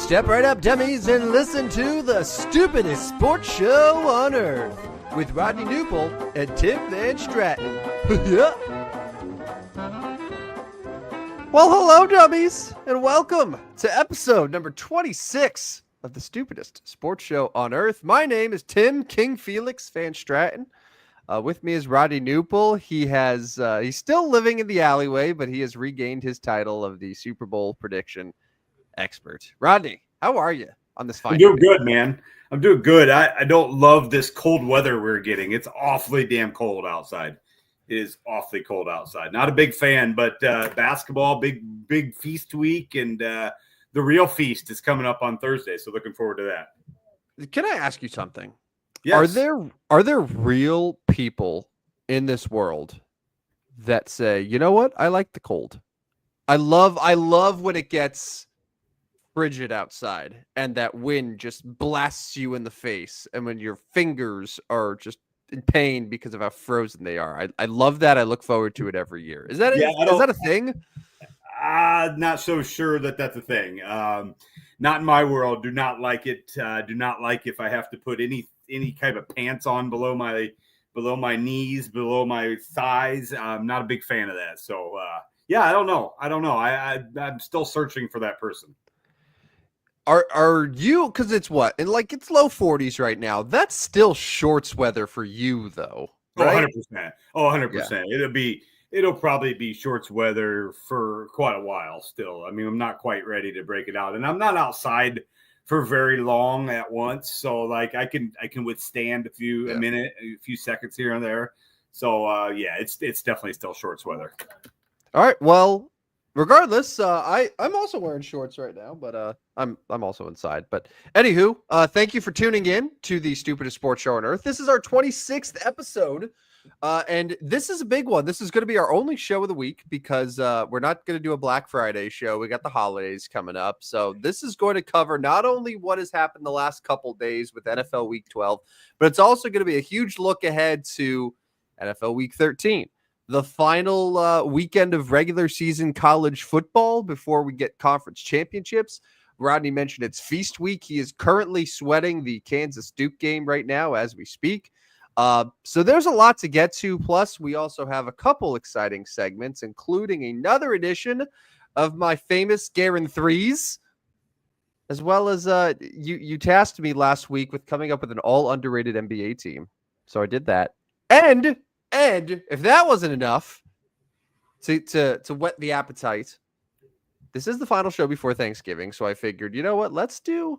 Step right up, dummies, and listen to the stupidest sports show on earth with Rodney Newpol and Tim Van Stratton. Well, hello, dummies, and welcome to episode number 26 of the stupidest sports show on earth. My name is Tim King Felix Van Stratton. With me is Rodney Newpol. He's still living in the alleyway, but he has regained his title of the Super Bowl prediction expert. Rodney, how are you on this fine I'm doing day? good, man. I'm doing good. I don't love this cold weather we're getting. It's awfully damn cold outside. It is awfully cold outside. Not a big fan, but basketball, big feast week, and the real feast is coming up on Thursday. So looking forward to that. Can I ask you something? Yes. Are there real people in this world that say, you know what? I like the cold. I love when it gets frigid outside and that wind just blasts you in the face and when your fingers are just in pain because of how frozen they are. I love that. I look forward to it every year. Is that a thing? Not so sure that's a thing. Not in my world. Do not like it. Do not like if I have to put any kind of pants on below my knees, below my thighs. I'm not a big fan of that. So yeah, I don't know. I'm still searching for that person. Are you, because it's what? And like it's low 40s right now. That's still shorts weather for you though. Right? 100%. 100%. Yeah. It'll probably be shorts weather for quite a while still. I mean, I'm not quite ready to break it out. And I'm not outside for very long at once. So like I can withstand a few seconds here and there. So yeah, it's definitely still shorts weather. All right. Well, regardless, I'm also wearing shorts right now, but I'm also inside. But anywho, thank you for tuning in to the stupidest sports show on earth. This is our 26th episode, and this is a big one. This is going to be our only show of the week because we're not going to do a Black Friday show. We got the holidays coming up, so this is going to cover not only what has happened the last couple days with NFL Week 12, but it's also going to be a huge look ahead to NFL Week 13. The final weekend of regular season college football before we get conference championships. Rodney mentioned it's feast week. He is currently sweating the Kansas Duke game right now as we speak. So there's a lot to get to. Plus, we also have a couple exciting segments, including another edition of my famous Garen Threes, as well as you tasked me last week with coming up with an all underrated NBA team. So I did that. And if that wasn't enough to whet the appetite, this is the final show before Thanksgiving. So I figured, you know what? Let's do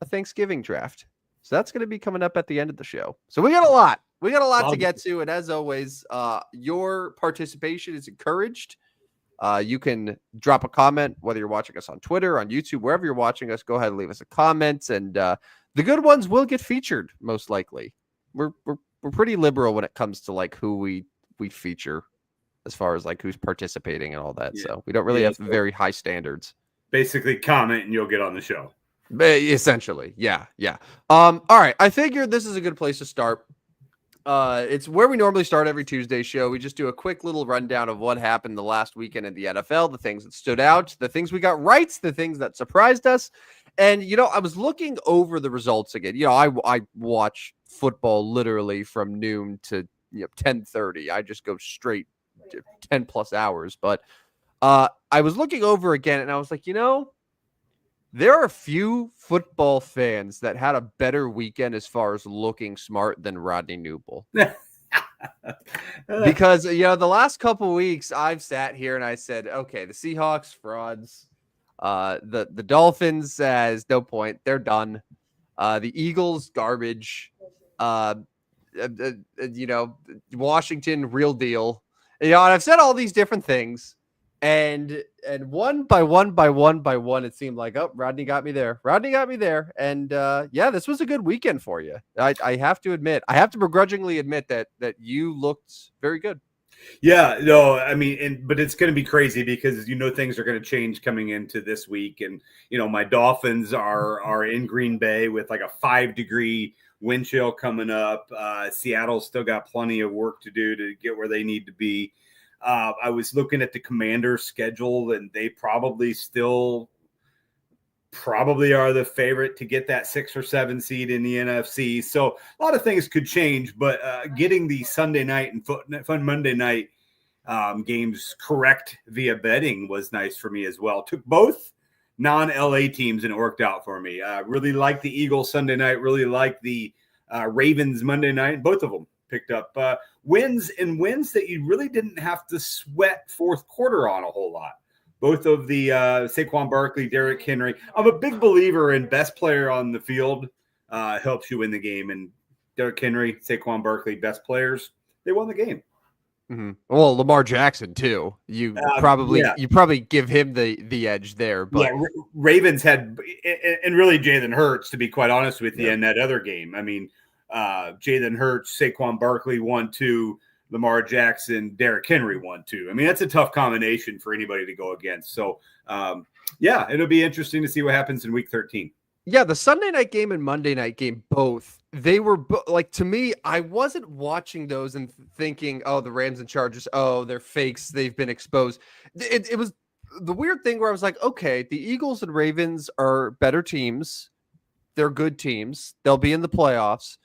a Thanksgiving draft. So that's going to be coming up at the end of the show. So we got a lot. We got a lot to get to. And as always, your participation is encouraged. You can drop a comment, whether you're watching us on Twitter, on YouTube, wherever you're watching us, go ahead and leave us a comment. And the good ones will get featured, most likely. We're pretty liberal when it comes to like who we feature as far as like who's participating and all that. Yeah. So we don't really have very high standards. Basically comment and you'll get on the show. Essentially. Yeah. All right. I figured this is a good place to start. It's where we normally start every Tuesday show. We just do a quick little rundown of what happened the last weekend in the NFL, the things that stood out, the things we got right, the things that surprised us. And, you know, I was looking over the results again. You know, I watch football literally from noon to 10:30. I just go straight 10 plus hours. But I was looking over again and I was like, you know, there are a few football fans that had a better weekend as far as looking smart than Rodney Newpol. Because, you know, the last couple weeks I've sat here and I said, okay, the Seahawks, frauds. The Dolphins, has no point. They're done. The Eagles, garbage. You know, Washington, real deal. You know, and I've said all these different things. And one by one, it seemed like, oh, Rodney got me there. And yeah, this was a good weekend for you. I have to admit, I have to begrudgingly admit that you looked very good. Yeah, no, I mean, but it's going to be crazy because, you know, things are going to change coming into this week. And, you know, my Dolphins are in Green Bay with like a 5-degree wind chill coming up. Seattle's still got plenty of work to do to get where they need to be. I was looking at the Commanders' schedule, and they probably still probably are the favorite to get that 6 or 7 seed in the NFC. So a lot of things could change, but getting the Sunday night and fun Monday night games correct via betting was nice for me as well. Took both non-LA teams and it worked out for me. Really liked the Eagles Sunday night. Really liked the Ravens Monday night. Both of them picked up wins that you really didn't have to sweat fourth quarter on a whole lot. Both of the Saquon Barkley, Derrick Henry. I'm a big believer in best player on the field helps you win the game. And Derrick Henry, Saquon Barkley, best players, they won the game. Mm-hmm. Well, Lamar Jackson too. You probably give him the edge there. But yeah, Ravens had, and really Jalen Hurts, to be quite honest with you, in that other game. I mean, Jalen Hurts, Saquon Barkley 1-2, Lamar Jackson, Derrick Henry 1-2. I mean, that's a tough combination for anybody to go against. So, it'll be interesting to see what happens in Week 13. Yeah, the Sunday night game and Monday night game, both, they were like, to me, I wasn't watching those and thinking, oh, the Rams and Chargers, oh, they're fakes, they've been exposed. It was the weird thing where I was like, okay, the Eagles and Ravens are better teams. They're good teams. They'll be in the playoffs.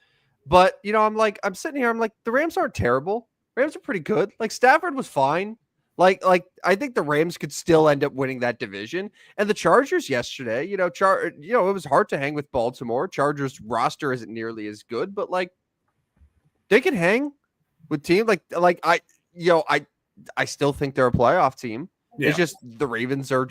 But, I'm sitting here, I'm like, the Rams aren't terrible. Rams are pretty good. Like, Stafford was fine. Like I think the Rams could still end up winning that division. And the Chargers yesterday, it was hard to hang with Baltimore. Chargers roster isn't nearly as good, but like they can hang with team I still think they're a playoff team. Yeah. It's just the Ravens are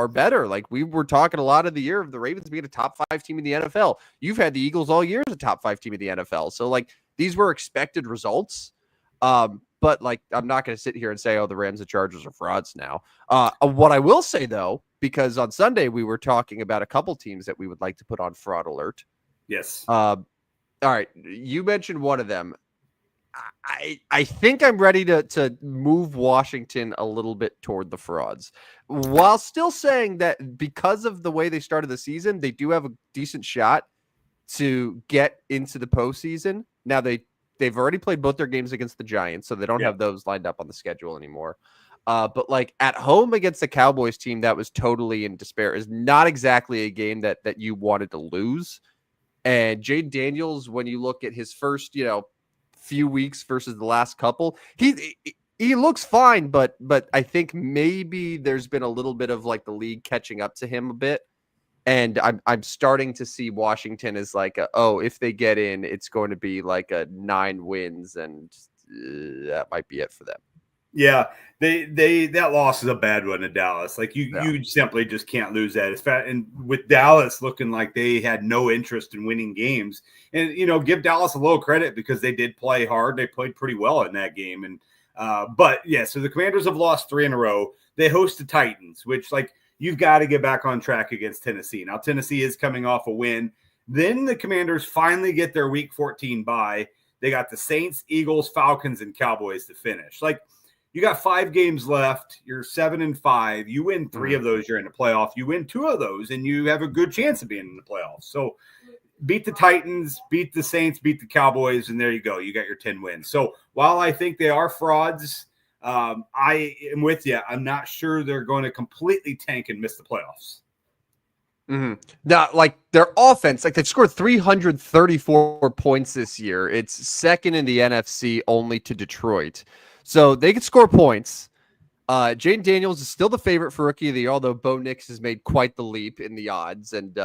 better. Like we were talking a lot of the year of the Ravens being a top 5 team in the NFL. You've had the Eagles all year as a top 5 team in the NFL. So like these were expected results. But like, I'm not going to sit here and say, oh, the Rams and Chargers are frauds now. What I will say, though, because on Sunday we were talking about a couple teams that we would like to put on fraud alert. Yes. All right. You mentioned one of them. I think I'm ready to move Washington a little bit toward the frauds, while still saying that because of the way they started the season, they do have a decent shot to get into the postseason. Now they've already played both their games against the Giants, so they don't have those lined up on the schedule anymore. But like at home against the Cowboys team that was totally in despair is not exactly a game that you wanted to lose. And Jayden Daniels, when you look at his first, few weeks versus the last couple, he looks fine, but I think maybe there's been a little bit of like the league catching up to him a bit. And I'm starting to see Washington as like, if they get in, it's going to be like a 9 wins, and that might be it for them. Yeah, that loss is a bad one to Dallas. Like you simply just can't lose that. And with Dallas looking like they had no interest in winning games, and give Dallas a little credit because they did play hard. They played pretty well in that game. And so the Commanders have lost 3 in a row. They host the Titans, which like, you've got to get back on track against Tennessee. Now, Tennessee is coming off a win. Then the Commanders finally get their Week 14 bye. They got the Saints, Eagles, Falcons, and Cowboys to finish. Like, you got 5 games left. You're 7-5. You win 3 of those, you're in the playoff. You win 2 of those, and you have a good chance of being in the playoffs. So beat the Titans, beat the Saints, beat the Cowboys, and there you go. You got your 10 wins. So while I think they are frauds, I am with you. I'm not sure they're going to completely tank and miss the playoffs. Mm-hmm. Now, like their offense, like they've scored 334 points this year. It's second in the NFC only to Detroit. So they can score points. Jayden Daniels is still the favorite for Rookie of the Year, although Bo Nix has made quite the leap in the odds. And,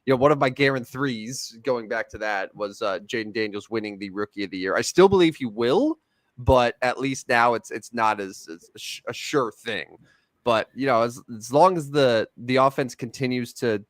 one of my guarantees going back to that was Jayden Daniels winning the Rookie of the Year. I still believe he will, but at least now it's not as a sure thing. But as long as the offense continues to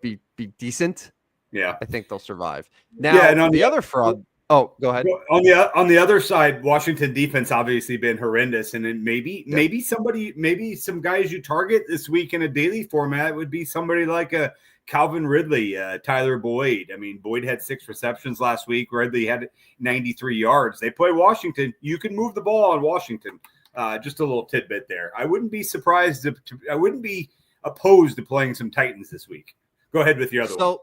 be decent, I think they'll survive. Now, and on the other fraud. Oh, go ahead. On the other side, Washington defense obviously been horrendous, and then maybe some guys you target this week in a daily format would be somebody like a Calvin Ridley, Tyler Boyd. I mean, Boyd had 6 receptions last week. Ridley had 93 yards. They play Washington. You can move the ball on Washington. Just a little tidbit there. I wouldn't be surprised I wouldn't be opposed to playing some Titans this week. Go ahead with your other one.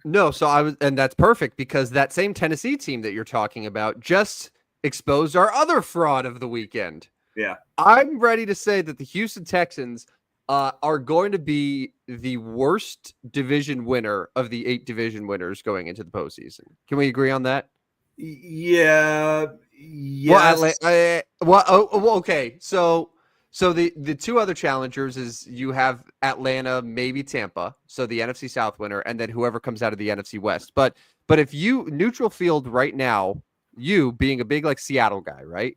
No, so I was, and that's perfect because that same Tennessee team that you're talking about just exposed our other fraud of the weekend. Yeah. I'm ready to say that the Houston Texans are going to be the worst division winner of the 8 division winners going into the postseason. Can we agree on that? Yeah. Yes. Okay. So the two other challengers is you have Atlanta, maybe Tampa, so the NFC South winner, and then whoever comes out of the NFC West. But if you neutral field right now, you being a big like Seattle guy, right?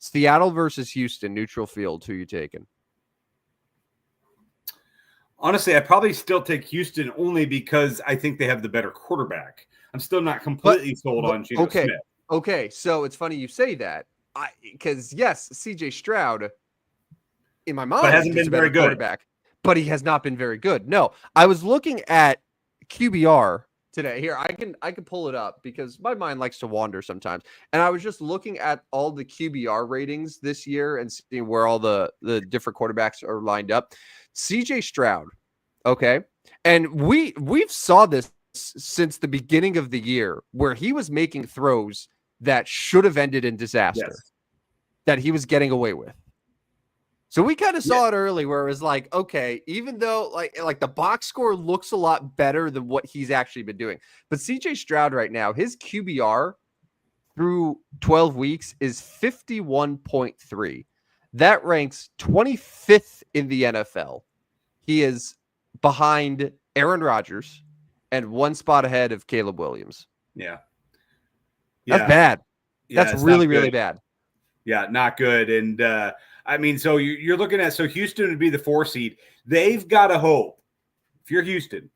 Seattle versus Houston, neutral field, who you taking? Honestly, I probably still take Houston only because I think they have the better quarterback. I'm still not But, completely sold but on Geno okay, Smith. okay. So it's funny you say that. Because yes, CJ Stroud in my But hasn't mind is been a better very good. quarterback, but he has not been very good. No, I was looking at QBR today. Here, I can pull it up because my mind likes to wander sometimes. And I was just looking at all the QBR ratings this year and seeing where all the different quarterbacks are lined up. CJ Stroud, okay, and we've saw this since the beginning of the year where he was making throws that should have ended in disaster Yes. that he was getting away with. So we kind of Yeah. saw it early where it was like, okay, even though like the box score looks a lot better than what he's actually been doing. But CJ Stroud right now, his QBR through 12 weeks is 51.3. That ranks 25th in the NFL. He is behind Aaron Rodgers and one spot ahead of Caleb Williams. Yeah. That's bad. Yeah, That's it's really, not really good. bad. Yeah, not good. And I mean, so you're looking at Houston would be the 4 seed. They've got to hope if you're Houston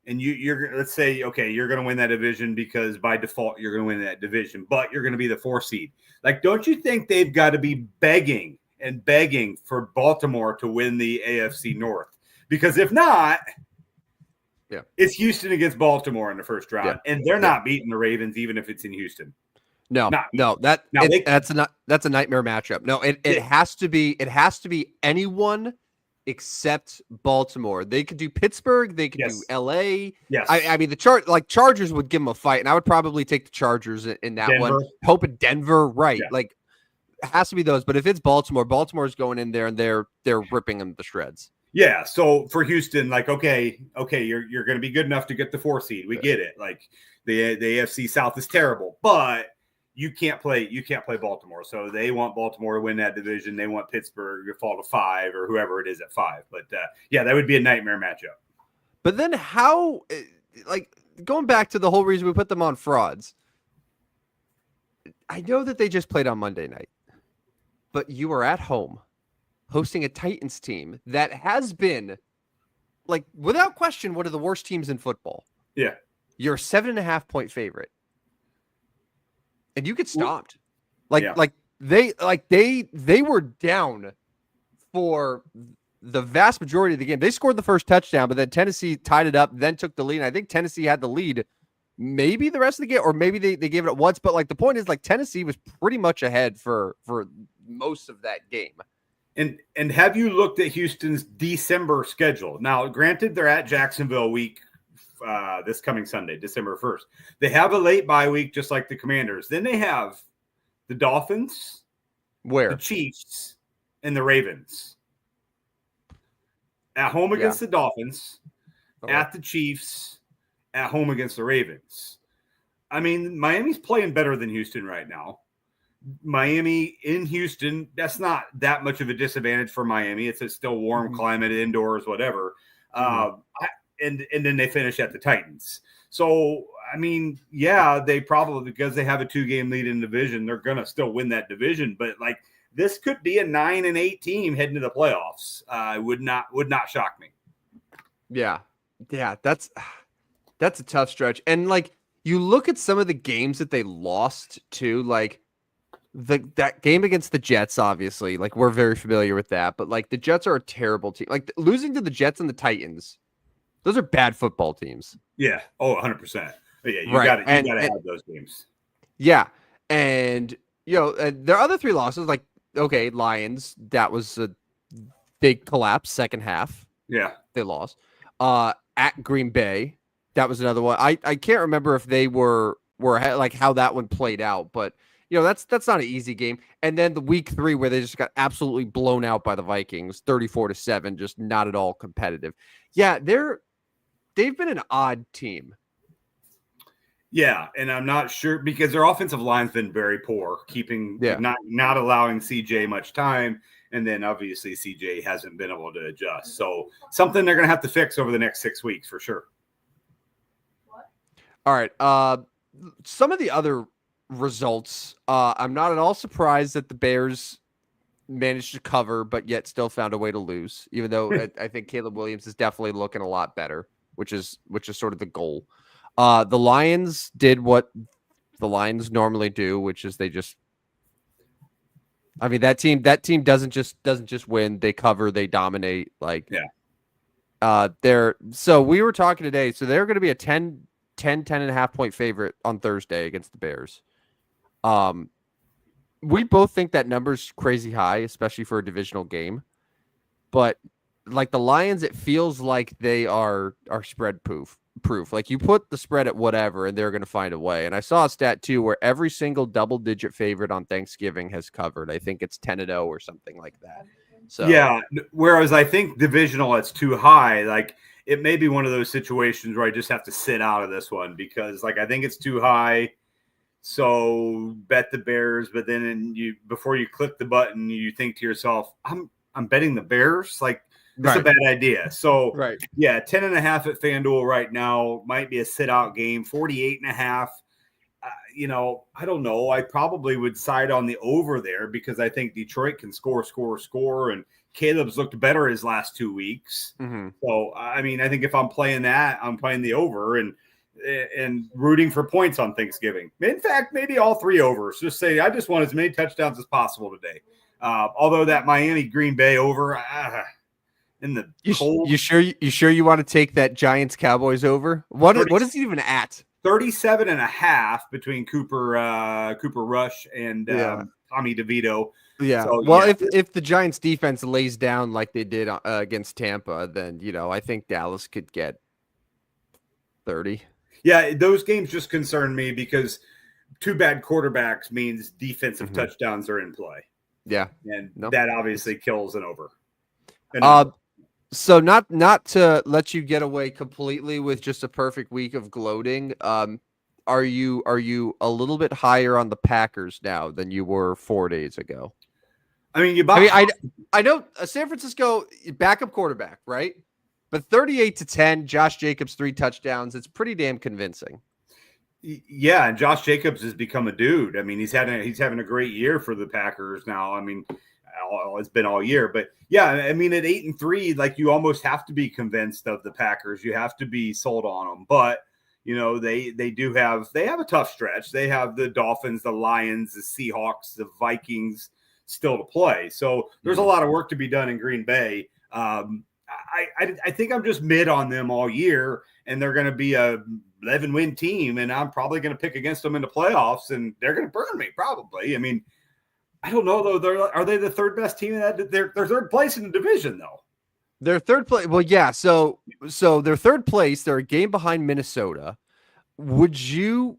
and you're let's say okay, you're going to win that division because by default you're going to win that division, but you're going to be the 4 seed. Like, don't you think they've got to be begging for Baltimore to win the AFC North? Because if not, yeah, it's Houston against Baltimore in the first round, and they're not beating the Ravens even if it's in Houston. No, that's a nightmare matchup. No, it has to be anyone except Baltimore. They could do Pittsburgh, they could do LA. Yes. I mean the Chargers would give them a fight, and I would probably take the Chargers in that Denver. one. Hoping Denver, right? Yeah. Like it has to be those. But if it's Baltimore's going in there and they're ripping them to shreds. Yeah, so for Houston, like, okay, you're going to be good enough to get the 4 seed. We get it. Like the AFC South is terrible, but you can't play Baltimore. So they want Baltimore to win that division. They want Pittsburgh to fall to 5 or whoever it is at 5. But yeah, that would be a nightmare matchup. But then how, like going back to the whole reason we put them on frauds. I know that they just played on Monday night, but you are at home hosting a Titans team that has been, like, without question, one of the worst teams in football. Yeah. You're a 7.5 point favorite. And you get stomped. They were down for the vast majority of the game. They scored the first touchdown, but then Tennessee tied it up, then took the lead. And I think Tennessee had the lead maybe the rest of the game, or maybe they gave it up once. But like the point is, like, Tennessee was pretty much ahead for most of that game. And have you looked at Houston's December schedule? Now, granted, they're at Jacksonville week this coming Sunday, December 1st. They have a late bye week, just like the Commanders. Then they have the Dolphins, the Chiefs, and the Ravens. At home against the Dolphins, at the Chiefs, at home against the Ravens. I mean, Miami's playing better than Houston right now. Miami in Houston, that's not that much of a disadvantage for Miami. It's a still warm climate, indoors, whatever. And then they finish at the Titans. So, I mean, yeah, they probably, because they have a 2-game lead in the division, they're going to still win that division. But, like, this could be a 9-8 team heading to the playoffs. Would not shock me. Yeah. Yeah, that's a tough stretch. And, like, you look at some of the games that they lost to, like, that game against the Jets, obviously, like, we're very familiar with that. But, like, the Jets are a terrible team. Like, losing to the Jets and the Titans, those are bad football teams. Yeah. Oh, 100%. Yeah, you got to have those games. Yeah. And, their other 3 losses, like, okay, Lions, that was a big collapse second half. Yeah. They lost. At Green Bay, that was another one. I can't remember if they were ahead, like how that one played out, but that's not an easy game. And then the week 3 where they just got absolutely blown out by the Vikings, 34-7, just not at all competitive. Yeah, they've been an odd team. Yeah, and I'm not sure because their offensive line's been very poor, keeping not allowing CJ much time, and then obviously CJ hasn't been able to adjust. So something they're going to have to fix over the next 6 weeks for sure. All right. Some of the other results, I'm not at all surprised that the Bears managed to cover, but yet still found a way to lose. Even though I think Caleb Williams is definitely looking a lot better, which is sort of the goal. The Lions did what the Lions normally do, which is they just. I mean that team doesn't just win. They cover. They dominate. So we were talking today. So they're going to be a 10 and a half point favorite on Thursday against the Bears. We both think that number's crazy high, especially for a divisional game. But like the Lions, it feels like they are spread proof. Like you put the spread at whatever and they're going to find a way. And I saw a stat too where every single double-digit favorite on Thanksgiving has covered. I think it's 10-0 or something like that. So yeah, whereas I think divisional it's too high. Like it may be one of those situations where I just have to sit out of this one because like I think it's too high. So bet the Bears, but then before you click the button, you think to yourself, I'm betting the Bears. Like it's a bad idea. So yeah, 10 and a half at FanDuel right now might be a sit out game. 48 and a half. I don't know. I probably would side on the over there because I think Detroit can score, and Caleb's looked better his last 2 weeks. Mm-hmm. So, I mean, I think if I'm playing that, I'm playing the over and rooting for points on Thanksgiving. In fact, maybe all 3 overs. Just say, I just want as many touchdowns as possible today. Although that Miami Green Bay over in the cold. You sure you want to take that Giants Cowboys over? What is it even at? 37 and a half between Cooper Rush and Tommy DeVito. Yeah. So, well, if the Giants defense lays down like they did against Tampa, then, I think Dallas could get 30. Yeah, those games just concern me because 2 bad quarterbacks means defensive touchdowns are in play. Yeah. And that obviously kills an over. So not to let you get away completely with just a perfect week of gloating, are you a little bit higher on the Packers now than you were 4 days ago? I know San Francisco backup quarterback, right? But 38-10, Josh Jacobs 3 touchdowns. It's pretty damn convincing. Yeah, and Josh Jacobs has become a dude. I mean, he's having a great year for the Packers now. I mean, it's been all year, but yeah, I mean, at 8-3, like you almost have to be convinced of the Packers. You have to be sold on them, but they have a tough stretch. They have the Dolphins, the Lions, the Seahawks, the Vikings still to play. So there's a lot of work to be done in Green Bay. I think I'm just mid on them all year, and they're going to be a 11-win team, and I'm probably going to pick against them in the playoffs, and they're going to burn me probably. I mean, I don't know though. Are they the third best team in that? They're third place in the division though. They're third place. Well, yeah. So they're third place. They're a game behind Minnesota. Would you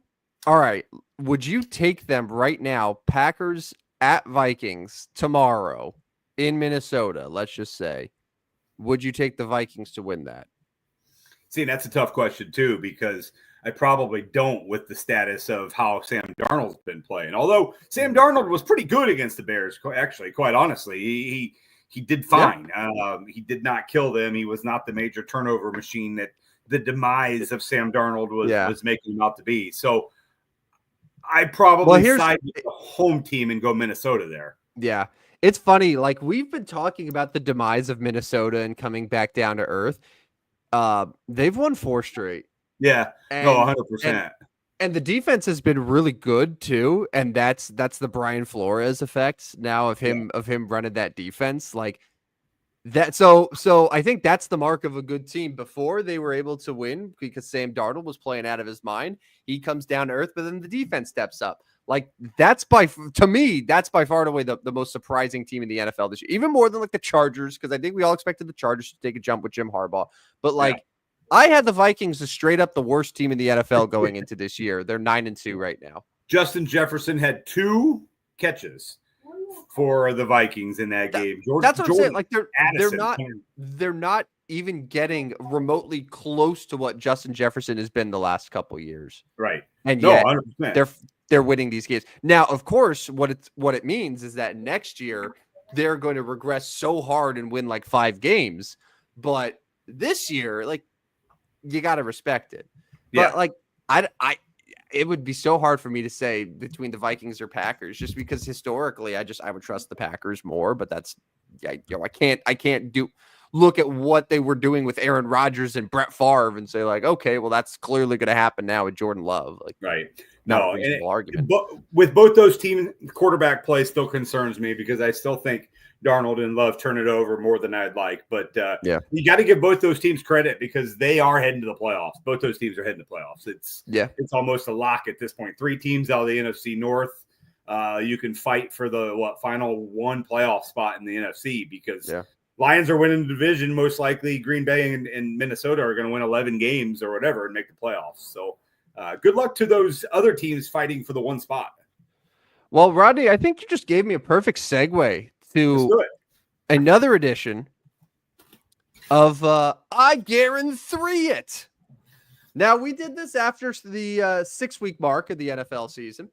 take them right now? Packers at Vikings tomorrow in Minnesota. Let's just say, would you take the Vikings to win that? See, that's a tough question too, because I probably don't with the status of how Sam Darnold's been playing. Although Sam Darnold was pretty good against the Bears, actually, quite honestly. He did fine. Yeah. He did not kill them. He was not the major turnover machine that the demise of Sam Darnold was making him out to be. So I probably side with the home team and go Minnesota there. Yeah. It's funny. Like, we've been talking about the demise of Minnesota and coming back down to earth. They've won 4 straight. Yeah, 100%. And the defense has been really good too, and that's the Brian Flores effect now of him running that defense like that. So I think that's the mark of a good team. Before they were able to win because Sam Darnold was playing out of his mind. He comes down to earth, but then the defense steps up. Like that's by far and away the most surprising team in the NFL this year, even more than like the Chargers, because I think we all expected the Chargers to take a jump with Jim Harbaugh, but like. Yeah. I had the Vikings as straight up the worst team in the NFL going into this year. They're 9-2 right now. Justin Jefferson had 2 catches for the Vikings in that game. That's what I'm saying. Like Addison they're not even getting remotely close to what Justin Jefferson has been the last couple years. Right. And No, yet 100%. they're winning these games. Now, of course, what it means is that next year they're going to regress so hard and win like 5 games. But this year, like, you got to respect it. Yeah. But like I it would be so hard for me to say between the Vikings or Packers, just because historically I would trust the Packers more, but that's I can't look at what they were doing with Aaron Rodgers and Brett Favre and say like, okay, well, that's clearly going to happen now with Jordan Love. Like, right. Not a reasonable argument. But with both those teams, quarterback play still concerns me because I still think Darnold and Love turn it over more than I'd like. But you got to give both those teams credit because they are heading to the playoffs. Both those teams are heading to the playoffs. It's almost a lock at this point. 3 teams out of the NFC North. You can fight for the final 1 playoff spot in the NFC because Lions are winning the division. Most likely Green Bay and Minnesota are going to win 11 games or whatever and make the playoffs. So good luck to those other teams fighting for the 1 spot. Well, Rodney, I think you just gave me a perfect segue to another edition of I Guarantee It. Now, we did this after the 6-week mark of the NFL season.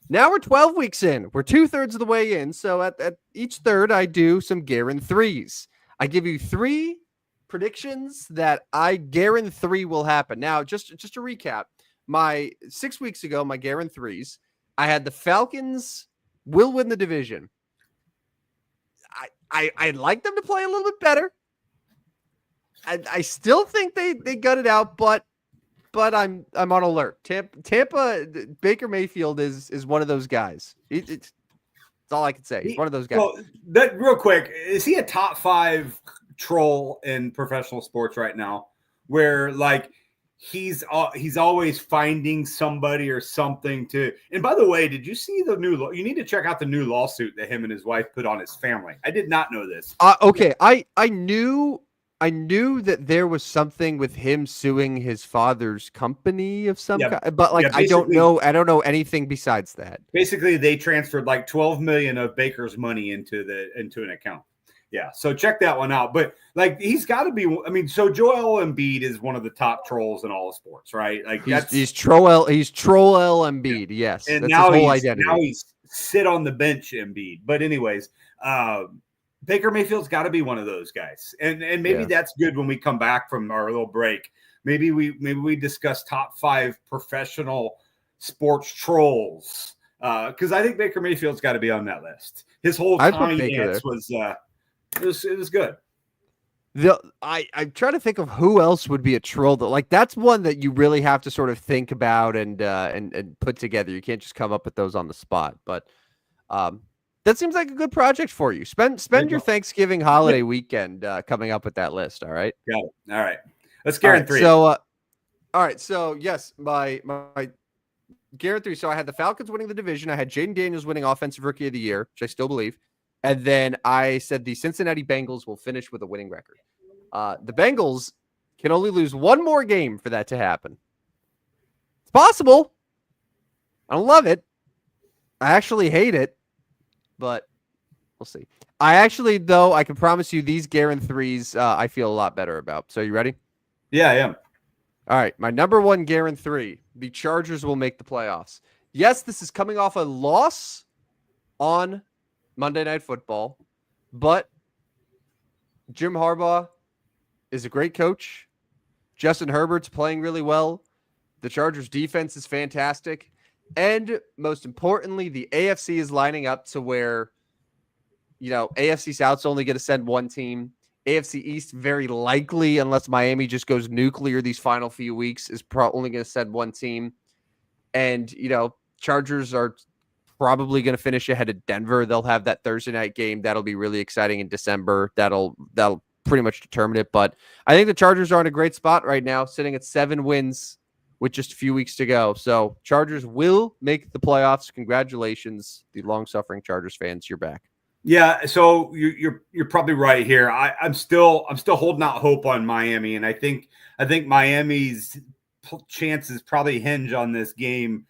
Now we're 12 weeks in. We're 2/3 of the way in. So at each third, I do some guarantees. I give you 3 predictions that I guarantee will happen. Now, just to recap, my 6 weeks ago, my guarantees, I had the Falcons will win the division. I'd like them to play a little bit better. I still think they gut it out, but I'm on alert. Tampa Baker Mayfield is one of those guys. It's all I can say. He's one of those guys. Well, that real quick, is he a top 5 troll in professional sports right now? Where like he's always finding somebody or something to. And by the way, did you see the new? You need to check out the new lawsuit that him and his wife put on his family. I did not know this. Okay, I knew that there was something with him suing his father's company of some kind, but like I don't know anything besides that. Basically, they transferred like $12 million of Baker's money into an account. Yeah, so check that one out. But like he's got to be. I mean, so Joel Embiid is one of the top trolls in all of sports, right? Like he's troll Embiid. Yes, and that's now his whole identity. Now he's sit on the bench Embiid. But anyways, Baker Mayfield's got to be one of those guys, and maybe that's good when we come back from our little break. Maybe we discuss top 5 professional sports trolls because I think Baker Mayfield's got to be on that list. His whole time dance was it was good. I'm trying to think of who else would be a troll though. Like that's one that you really have to sort of think about and put together. You can't just come up with those on the spot, but. That seems like a good project for you. Spend your Thanksgiving holiday weekend coming up with that list. All right. Got it. All right. Let's guarantee. All right. So yes, my guarantee. So I had the Falcons winning the division. I had Jaden Daniels winning Offensive Rookie of the Year, which I still believe. And then I said the Cincinnati Bengals will finish with a winning record. The Bengals can only lose 1 more game for that to happen. It's possible. I don't love it. I actually hate it. But we'll see. I can promise you these guarantees I feel a lot better about. So you ready? Yeah, I am. All right. My number 1 guarantee, the Chargers will make the playoffs. Yes, this is coming off a loss on Monday Night Football, but Jim Harbaugh is a great coach. Justin Herbert's playing really well. The Chargers defense is fantastic. And most importantly, the AFC is lining up to where, AFC South's only going to send 1 team. AFC East, very likely, unless Miami just goes nuclear these final few weeks, is only going to send 1 team. And, Chargers are probably going to finish ahead of Denver. They'll have that Thursday night game. That'll be really exciting in December. That'll pretty much determine it. But I think the Chargers are in a great spot right now, sitting at 7 wins. With just a few weeks to go. So Chargers will make the playoffs. Congratulations, the long-suffering Chargers fans. You're back. Yeah, so you're probably right here. I'm still holding out hope on Miami, and I think Miami's chances probably hinge on this game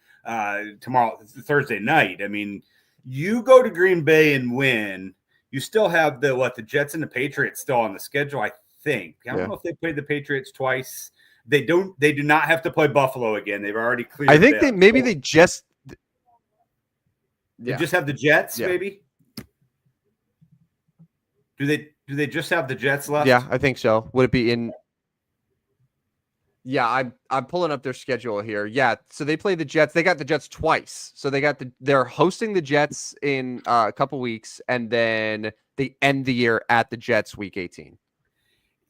tomorrow, Thursday night. I mean, you go to Green Bay and win. You still have the Jets and the Patriots still on the schedule, I think. I don't know if they played the Patriots twice. They do not have to play Buffalo again. They've already cleared. I think they just have the Jets, yeah. maybe. Do they just have the Jets left? Yeah, I think so. Would it be in? Yeah, I'm pulling up their schedule here. Yeah, so they play the Jets. They got the Jets twice. So they're hosting the Jets in a couple weeks, and then they end the year at the Jets week 18.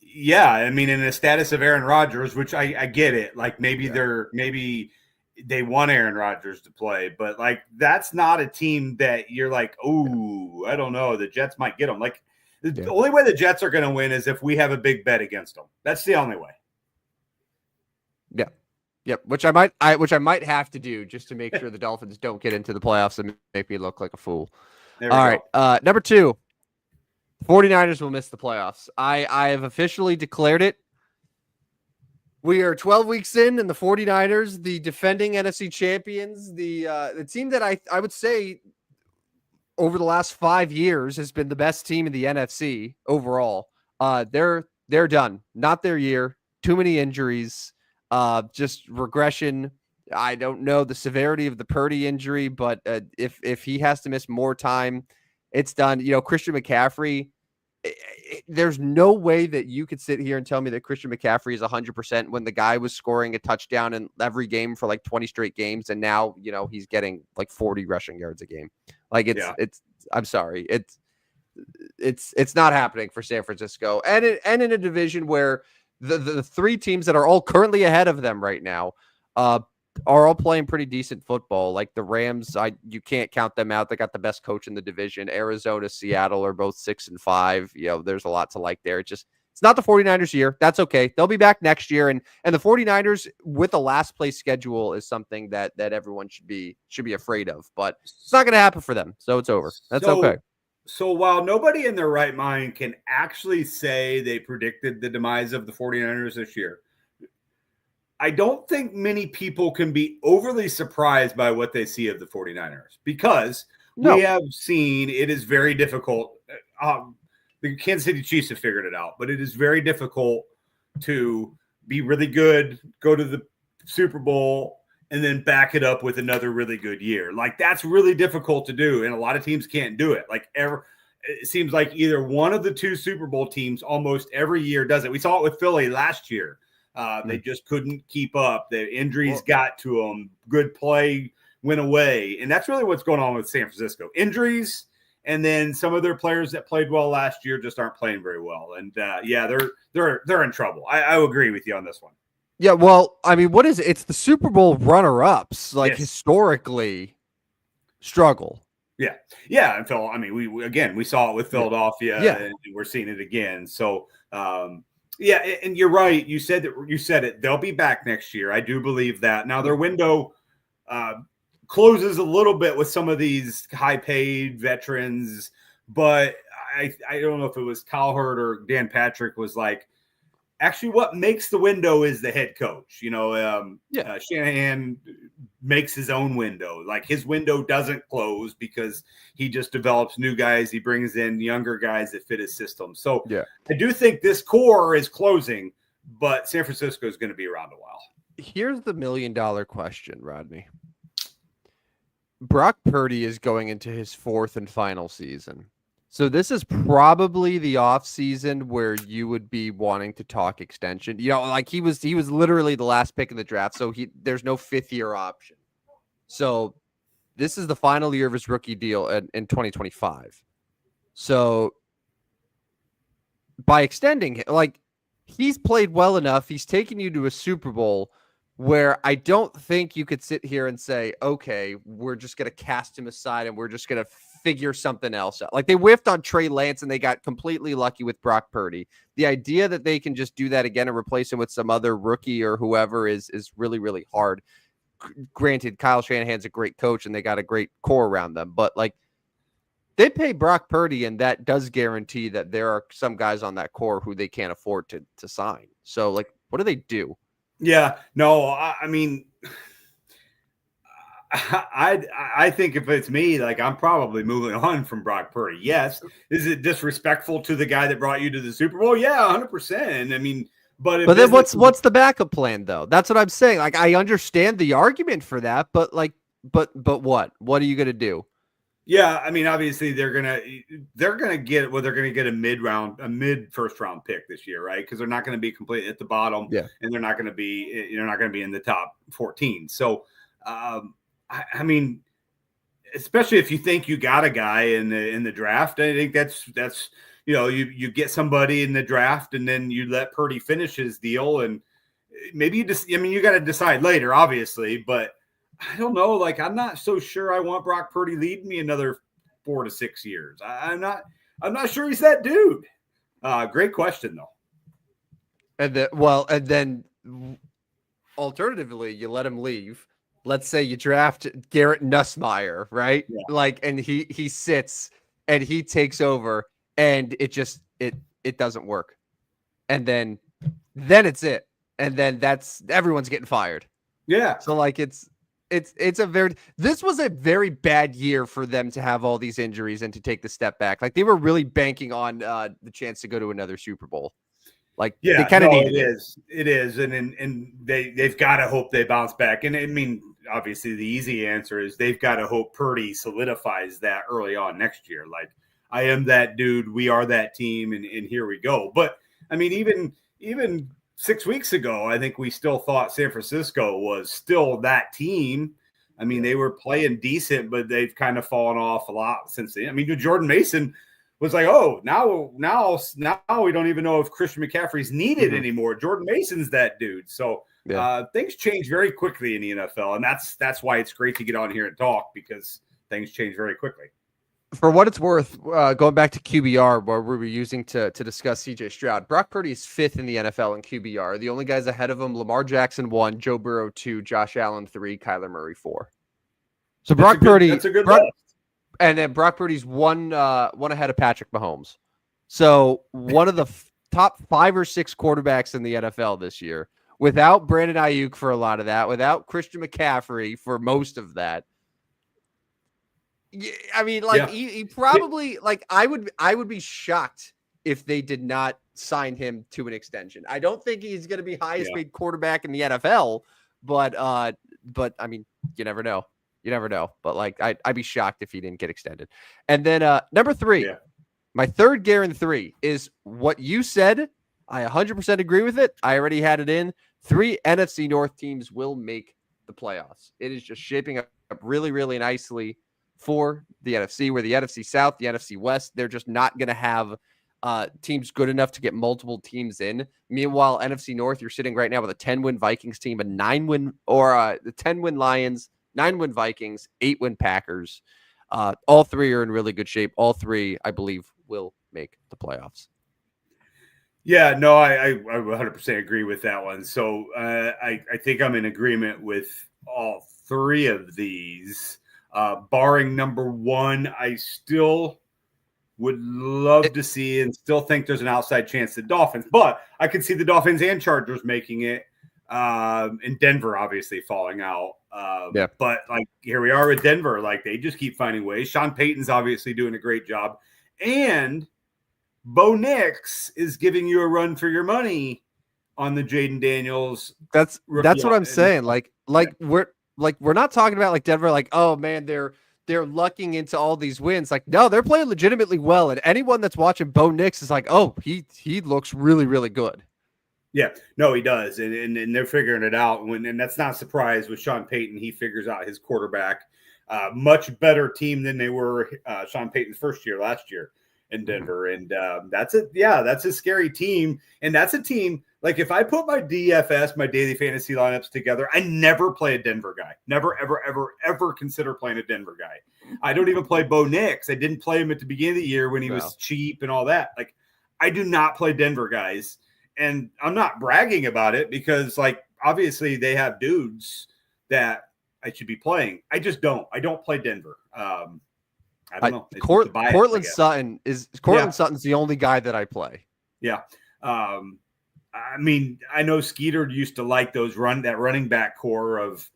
Yeah, I mean, in the status of Aaron Rodgers, which I get it. Like maybe they want Aaron Rodgers to play, but like that's not a team that you're like, oh, I don't know, the Jets might get them. Like the only way the Jets are going to win is if we have a big bet against them. That's the only way. Yeah. Yep. Which I might have to do just to make sure the Dolphins don't get into the playoffs and make me look like a fool. All right. Number 2, 49ers will miss the playoffs. I have officially declared it. We are 12 weeks in, and the 49ers, the defending NFC champions, the team that I would say over the last 5 years has been the best team in the NFC overall. They're done. Not their year. Too many injuries. Just regression. I don't know the severity of the Purdy injury, but if he has to miss more time, it's done. Christian McCaffrey, there's no way that you could sit here and tell me that Christian McCaffrey is 100% when the guy was scoring a touchdown in every game for like 20 straight games. And now, he's getting like 40 rushing yards a game. Like I'm sorry. It's not happening for San Francisco and in a division where the 3 teams that are all currently ahead of them right now are all playing pretty decent football. Like the Rams, you can't count them out. They got the best coach in the division. Arizona, Seattle are both 6-5. There's a lot to like there. It's not the 49ers year. That's okay. They'll be back next year. And the 49ers with a last place schedule is something that everyone should be afraid of, but it's not going to happen for them. So it's over. That's okay. So while nobody in their right mind can actually say they predicted the demise of the 49ers this year, I don't think many people can be overly surprised by what they see of the 49ers because we have seen it is very difficult. The Kansas City Chiefs have figured it out, but it is very difficult to be really good, go to the Super Bowl, and then back it up with another really good year. Like that's really difficult to do. And a lot of teams can't do it. It seems like either one of the 2 Super Bowl teams almost every year does it. We saw it with Philly last year. They just couldn't keep up. The injuries got to them. Good play went away. And that's really what's going on with San Francisco. Injuries. And then some of their players that played well last year just aren't playing very well. And they're in trouble. I agree with you on this one. Yeah, well, I mean, what is it? It's the Super Bowl runner-ups, historically struggle. Yeah. Yeah. And Phil, I mean, we saw it with Philadelphia and we're seeing it again. So, and you're right. You said it. They'll be back next year. I do believe that. Now their window closes a little bit with some of these high-paid veterans, but I don't know if it was Cowherd or Dan Patrick was like, actually, what makes the window is the head coach. Shanahan makes his own window. Like his window doesn't close because he just develops new guys. He brings in younger guys that fit his system. So I do think this core is closing, but San Francisco is going to be around a while. Here's the $1 million question, Rodney. Brock Purdy is going into his 4th and final season. So this is probably the off season where you would be wanting to talk extension. Like he was literally the last pick in the draft. So there's no 5th year option. So this is the final year of his rookie deal in 2025. So by extending it, like he's played well enough. He's taken you to a Super Bowl where I don't think you could sit here and say, okay, we're just going to cast him aside and we're just going to figure something else out. Like they whiffed on Trey Lance and they got completely lucky with Brock Purdy. The idea that they can just do that again and replace him with some other rookie or whoever is really, really hard. Granted, Kyle Shanahan's a great coach and they got a great core around them, but like they pay Brock Purdy and that does guarantee that there are some guys on that core who they can't afford to sign. So like, what do they do? Yeah, no, I mean, I think if it's me, like I'm probably moving on from Brock Purdy. Yes, is it disrespectful to the guy that brought you to the Super Bowl? Yeah, 100%. I mean, but in But then business, what's the backup plan though? That's what I'm saying. Like I understand the argument for that, but like but what? What are you gonna do? yeah, I mean, obviously they're gonna get they're gonna get a mid first round pick this year, right? Because they're not gonna be completely at the bottom, Yeah. and they're not gonna be in the top 14. So, I mean, especially if you think you got a guy in the draft, I think that's you get somebody in the draft and then you let Purdy finish his deal, and maybe you got to decide later, obviously, but I don't know. Like, I'm not so sure I want Brock Purdy leading me another 4 to 6 years. I'm not sure he's that dude. Great question though. And then alternatively, you let him leave. Let's say you draft Garrett Nussmeier, right? Yeah. Like, and he sits and he takes over, and it doesn't work, and then it's it, and then everyone's getting fired. Yeah. So like this was a very bad year for them to have all these injuries and to take the step back. Like they were really banking on the chance to go to another Super Bowl. Like they kind of needed it. It is, and they've got to hope they bounce back. And I mean, obviously, the easy answer is they've got to hope Purdy solidifies that early on next year. Like, I am that dude, we are that team, and here we go. But I mean, even 6 weeks ago, I think we still thought San Francisco was still that team. I mean, they were playing decent, but they've kind of fallen off a lot since then. I mean, Jordan Mason was like, oh, now we don't even know if Christian McCaffrey's needed anymore. Jordan Mason's that dude. So things change very quickly in the NFL, and that's why it's great to get on here and talk, because things change very quickly. For what it's worth, going back to QBR, where we were using to discuss CJ Stroud, Brock Purdy is 5th in the NFL in QBR. The only guys ahead of him: Lamar Jackson 1, Joe Burrow 2, Josh Allen 3, Kyler Murray 4. So that's a good list. And then Brock Purdy's one ahead of Patrick Mahomes. So one of the top 5 or 6 quarterbacks in the NFL this year, without Brandon Ayuk for a lot of that, without Christian McCaffrey for most of that. I mean, like he probably, like I would be shocked if they did not sign him to an extension. I don't think he's going to be highest paid quarterback in the NFL, but I mean, you never know. You never know. But like, I'd be shocked if he didn't get extended. And then number 3, my third Garen 3 is what you said. I 100% agree with it. I already had it in. 3 NFC North teams will make the playoffs. It is just shaping up really, really nicely for the NFC, where the NFC South, the NFC West, they're just not going to have teams good enough to get multiple teams in. Meanwhile, NFC North, you're sitting right now with a 10-win Vikings team, a 9-win or the 10-win Lions, 9-win Vikings, 8-win Packers. All 3 are in really good shape. All 3, I believe, will make the playoffs. Yeah, no, I 100% agree with that one. So I think I'm in agreement with all 3 of these. Barring number 1, I still would love to see and still think there's an outside chance the Dolphins, but I could see the Dolphins and Chargers making it, and Denver obviously falling out. But like, here we are with Denver. Like, they just keep finding ways. Sean Payton's obviously doing a great job, and Bo Nix is giving you a run for your money on the Jaden Daniels. That's what I'm saying. We're not talking about like Denver, like, oh man, they're lucking into all these wins. Like, no, they're playing legitimately well. And anyone that's watching Bo Nix is like, oh, he looks really, really good. Yeah, no, he does. And they're figuring it out. And that's not a surprise with Sean Payton. He figures out his quarterback. Much better team than they were Sean Payton's first year last year in Denver. And that's it. Yeah, that's a scary team. And that's a team. Like, if I put my DFS, my daily fantasy lineups together, I never play a Denver guy. Never, ever, ever, ever consider playing a Denver guy. I don't even play Bo Nix. I didn't play him at the beginning of the year when he was cheap and all that. Like, I do not play Denver guys. And I'm not bragging about it because, like, obviously they have dudes that I should be playing. I just don't. I don't play Denver. I don't know. Cortland Sutton's the only guy that I play. Yeah. I mean, I know Skeeter used to like that running back core of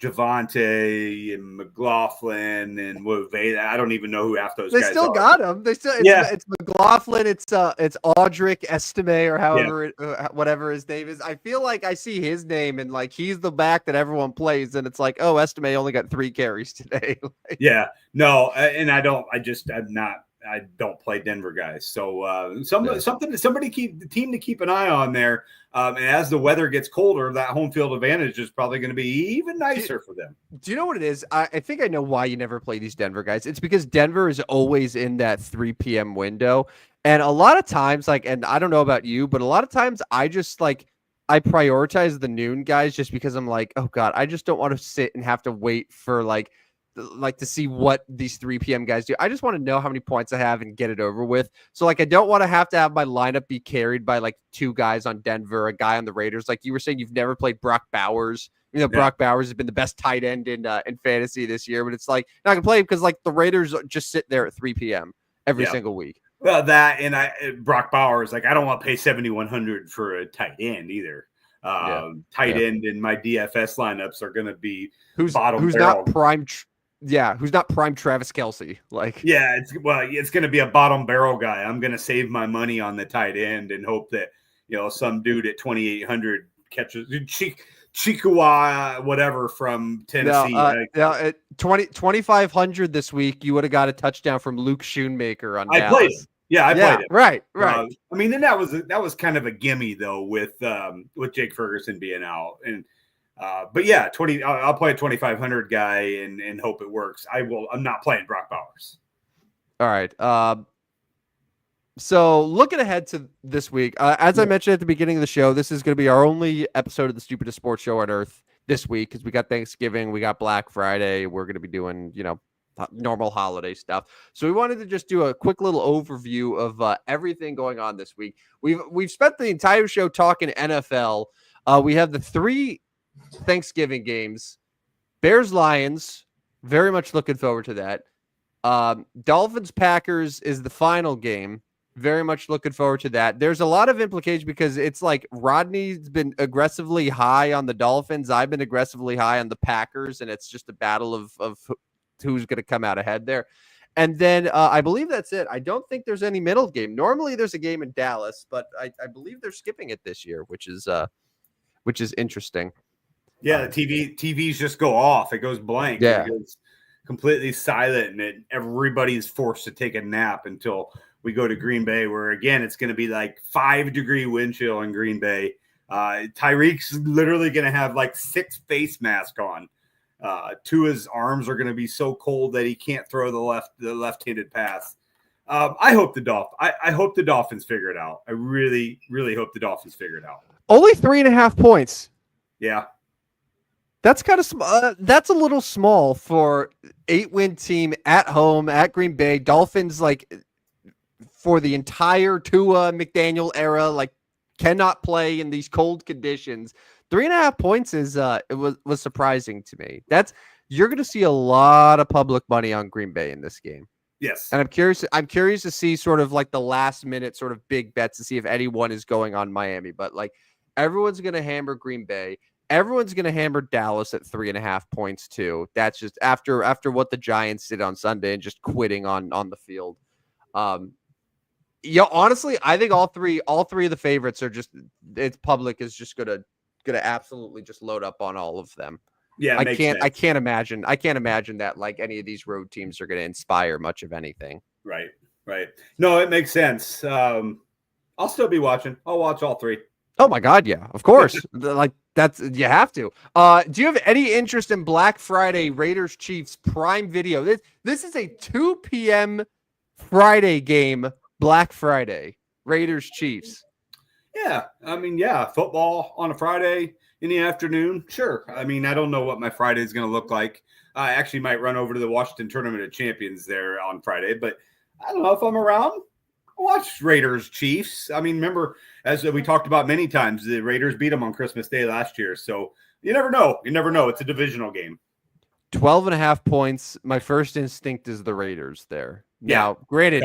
Javante and McLaughlin and I don't even know who half those They guys still are. got him. They still it's McLaughlin, it's Audric Estime or however whatever his name is. I feel like I see his name and like he's the back that everyone plays, and it's like, oh, Estime only got 3 carries today. Yeah, no, and I'm not. I don't play Denver guys, so somebody keep the team to keep an eye on there. And as the weather gets colder, that home field advantage is probably going to be even nicer for them. Do you know what it is? I think I know why you never play these Denver guys. It's because Denver is always in that 3 p.m. window. And a lot of times, like, and I don't know about you, but a lot of times I just like, I prioritize the noon guys just because I'm like, oh God, I just don't want to sit and have to wait for like to see what these 3 p.m. guys do. I just want to know how many points I have and get it over with. So like, I don't want to have my lineup be carried by like 2 guys on Denver, a guy on the Raiders. Like you were saying, you've never played Brock Bowers. You know, Brock Bowers has been the best tight end in fantasy this year, but it's like not gonna play because like the Raiders just sit there at 3 p.m. every single week. Well, that and Brock Bowers, like I don't want to pay $7,100 for a tight end either. Tight end in my DFS lineups are going to be who's not prime. Who's not prime Travis Kelce? Like, it's going to be a bottom barrel guy. I'm going to save my money on the tight end and hope that some dude at 2,800 catches Chikua, whatever from Tennessee. At 2,500 this week, you would have got a touchdown from Luke Schoonmaker on Dallas. Played him. Yeah, I played it. Right. I mean, and that was kind of a gimme though with Jake Ferguson being out, and but yeah, I'll play a 2,500 guy and hope it works. I'm not playing Brock Bowers. All right. So looking ahead to this week, as I mentioned at the beginning of the show, this is going to be our only episode of the Stupidest Sports Show on Earth this week because we got Thanksgiving, we got Black Friday. We're going to be doing, normal holiday stuff. So we wanted to just do a quick little overview of everything going on this week. We've spent the entire show talking NFL. We have the 3 Thanksgiving games. Bears, Lions. Very much looking forward to that. Dolphins, Packers is the final game. Very much looking forward to that. There's a lot of implications because it's like Rodney's been aggressively high on the Dolphins. I've been aggressively high on the Packers, and it's just a battle of who's going to come out ahead there. And then I believe that's it. I don't think there's any middle game. Normally there's a game in Dallas, but I believe they're skipping it this year, which is interesting. Yeah, the TVs just go off. It goes blank. Yeah. It goes completely silent, and everybody's forced to take a nap until we go to Green Bay, where again it's going to be like 5-degree wind chill in Green Bay. Tyreek's literally going to have like 6 face masks on. Tua's arms are going to be so cold that he can't throw the left-handed pass. I hope the Dolphins figure it out. I really, really hope the Dolphins figure it out. Only 3.5 points. Yeah. That's kind of small. That's a little small for 8-win team at home at Green Bay. Dolphins, like for the entire Tua McDaniel era, like cannot play in these cold conditions. 3.5 points is it was surprising to me. You're going to see a lot of public money on Green Bay in this game. Yes, and I'm curious to see sort of like the last minute sort of big bets to see if anyone is going on Miami. But like everyone's going to hammer Green Bay. Everyone's going to hammer Dallas at 3.5 points too. That's just after what the Giants did on Sunday and just quitting on the field. Honestly, I think all three of the favorites are just public is just gonna absolutely just load up on all of them. Yeah, I can't imagine that like any of these road teams are going to inspire much of anything. Right. No, it makes sense. I'll still be watching. I'll watch all 3. Oh my God, yeah, of course. Like you have to. Do you have any interest in Black Friday Raiders Chiefs Prime Video? This is a 2 p.m. Friday game. Black Friday Raiders Chiefs. Yeah, I mean, football on a Friday in the afternoon. Sure. I mean, I don't know what my Friday is going to look like. I actually might run over to the Washington Tournament of Champions there on Friday, but I don't know if I'm around. Watch Raiders Chiefs. I mean, remember, as we talked about many times, the Raiders beat them on Christmas Day last year. So you never know. It's a divisional game. 12.5 points. My first instinct is the Raiders there. Now, granted,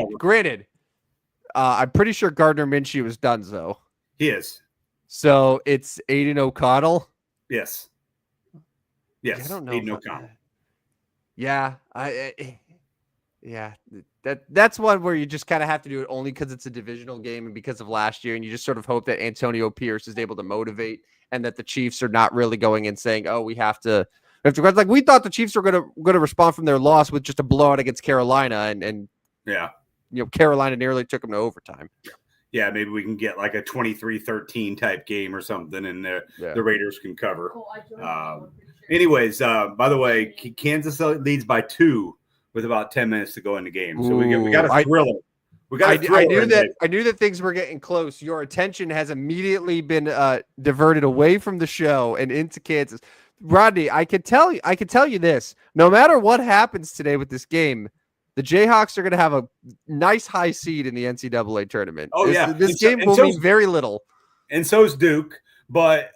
I'm pretty sure Gardner Minshew is done, though. He is. So it's Aiden O'Connell. Yes. Yeah, I Yes, don't know Aiden if O'Connell. yeah, yeah, that's one where you just kind of have to do it only because it's a divisional game and because of last year, and you just sort of hope that Antonio Pierce is able to motivate and that the Chiefs are not really going and saying, "Oh, we have to." Like we thought the Chiefs were gonna respond from their loss with just a blowout against Carolina, and Yeah. Carolina nearly took them to overtime. Yeah, maybe we can get like a 23-13 type game or something, and Yeah. the Raiders can cover. Anyways, by the way, Kansas leads by 2 with about 10 minutes to go in the game. So we got a thriller. I knew that things were getting close. Your attention has immediately been diverted away from the show and into Kansas. Rodney, I can tell you this. No matter what happens today with this game, the Jayhawks are going to have a nice high seed in the NCAA tournament. Oh, yeah. This game will mean very little. And so's Duke. But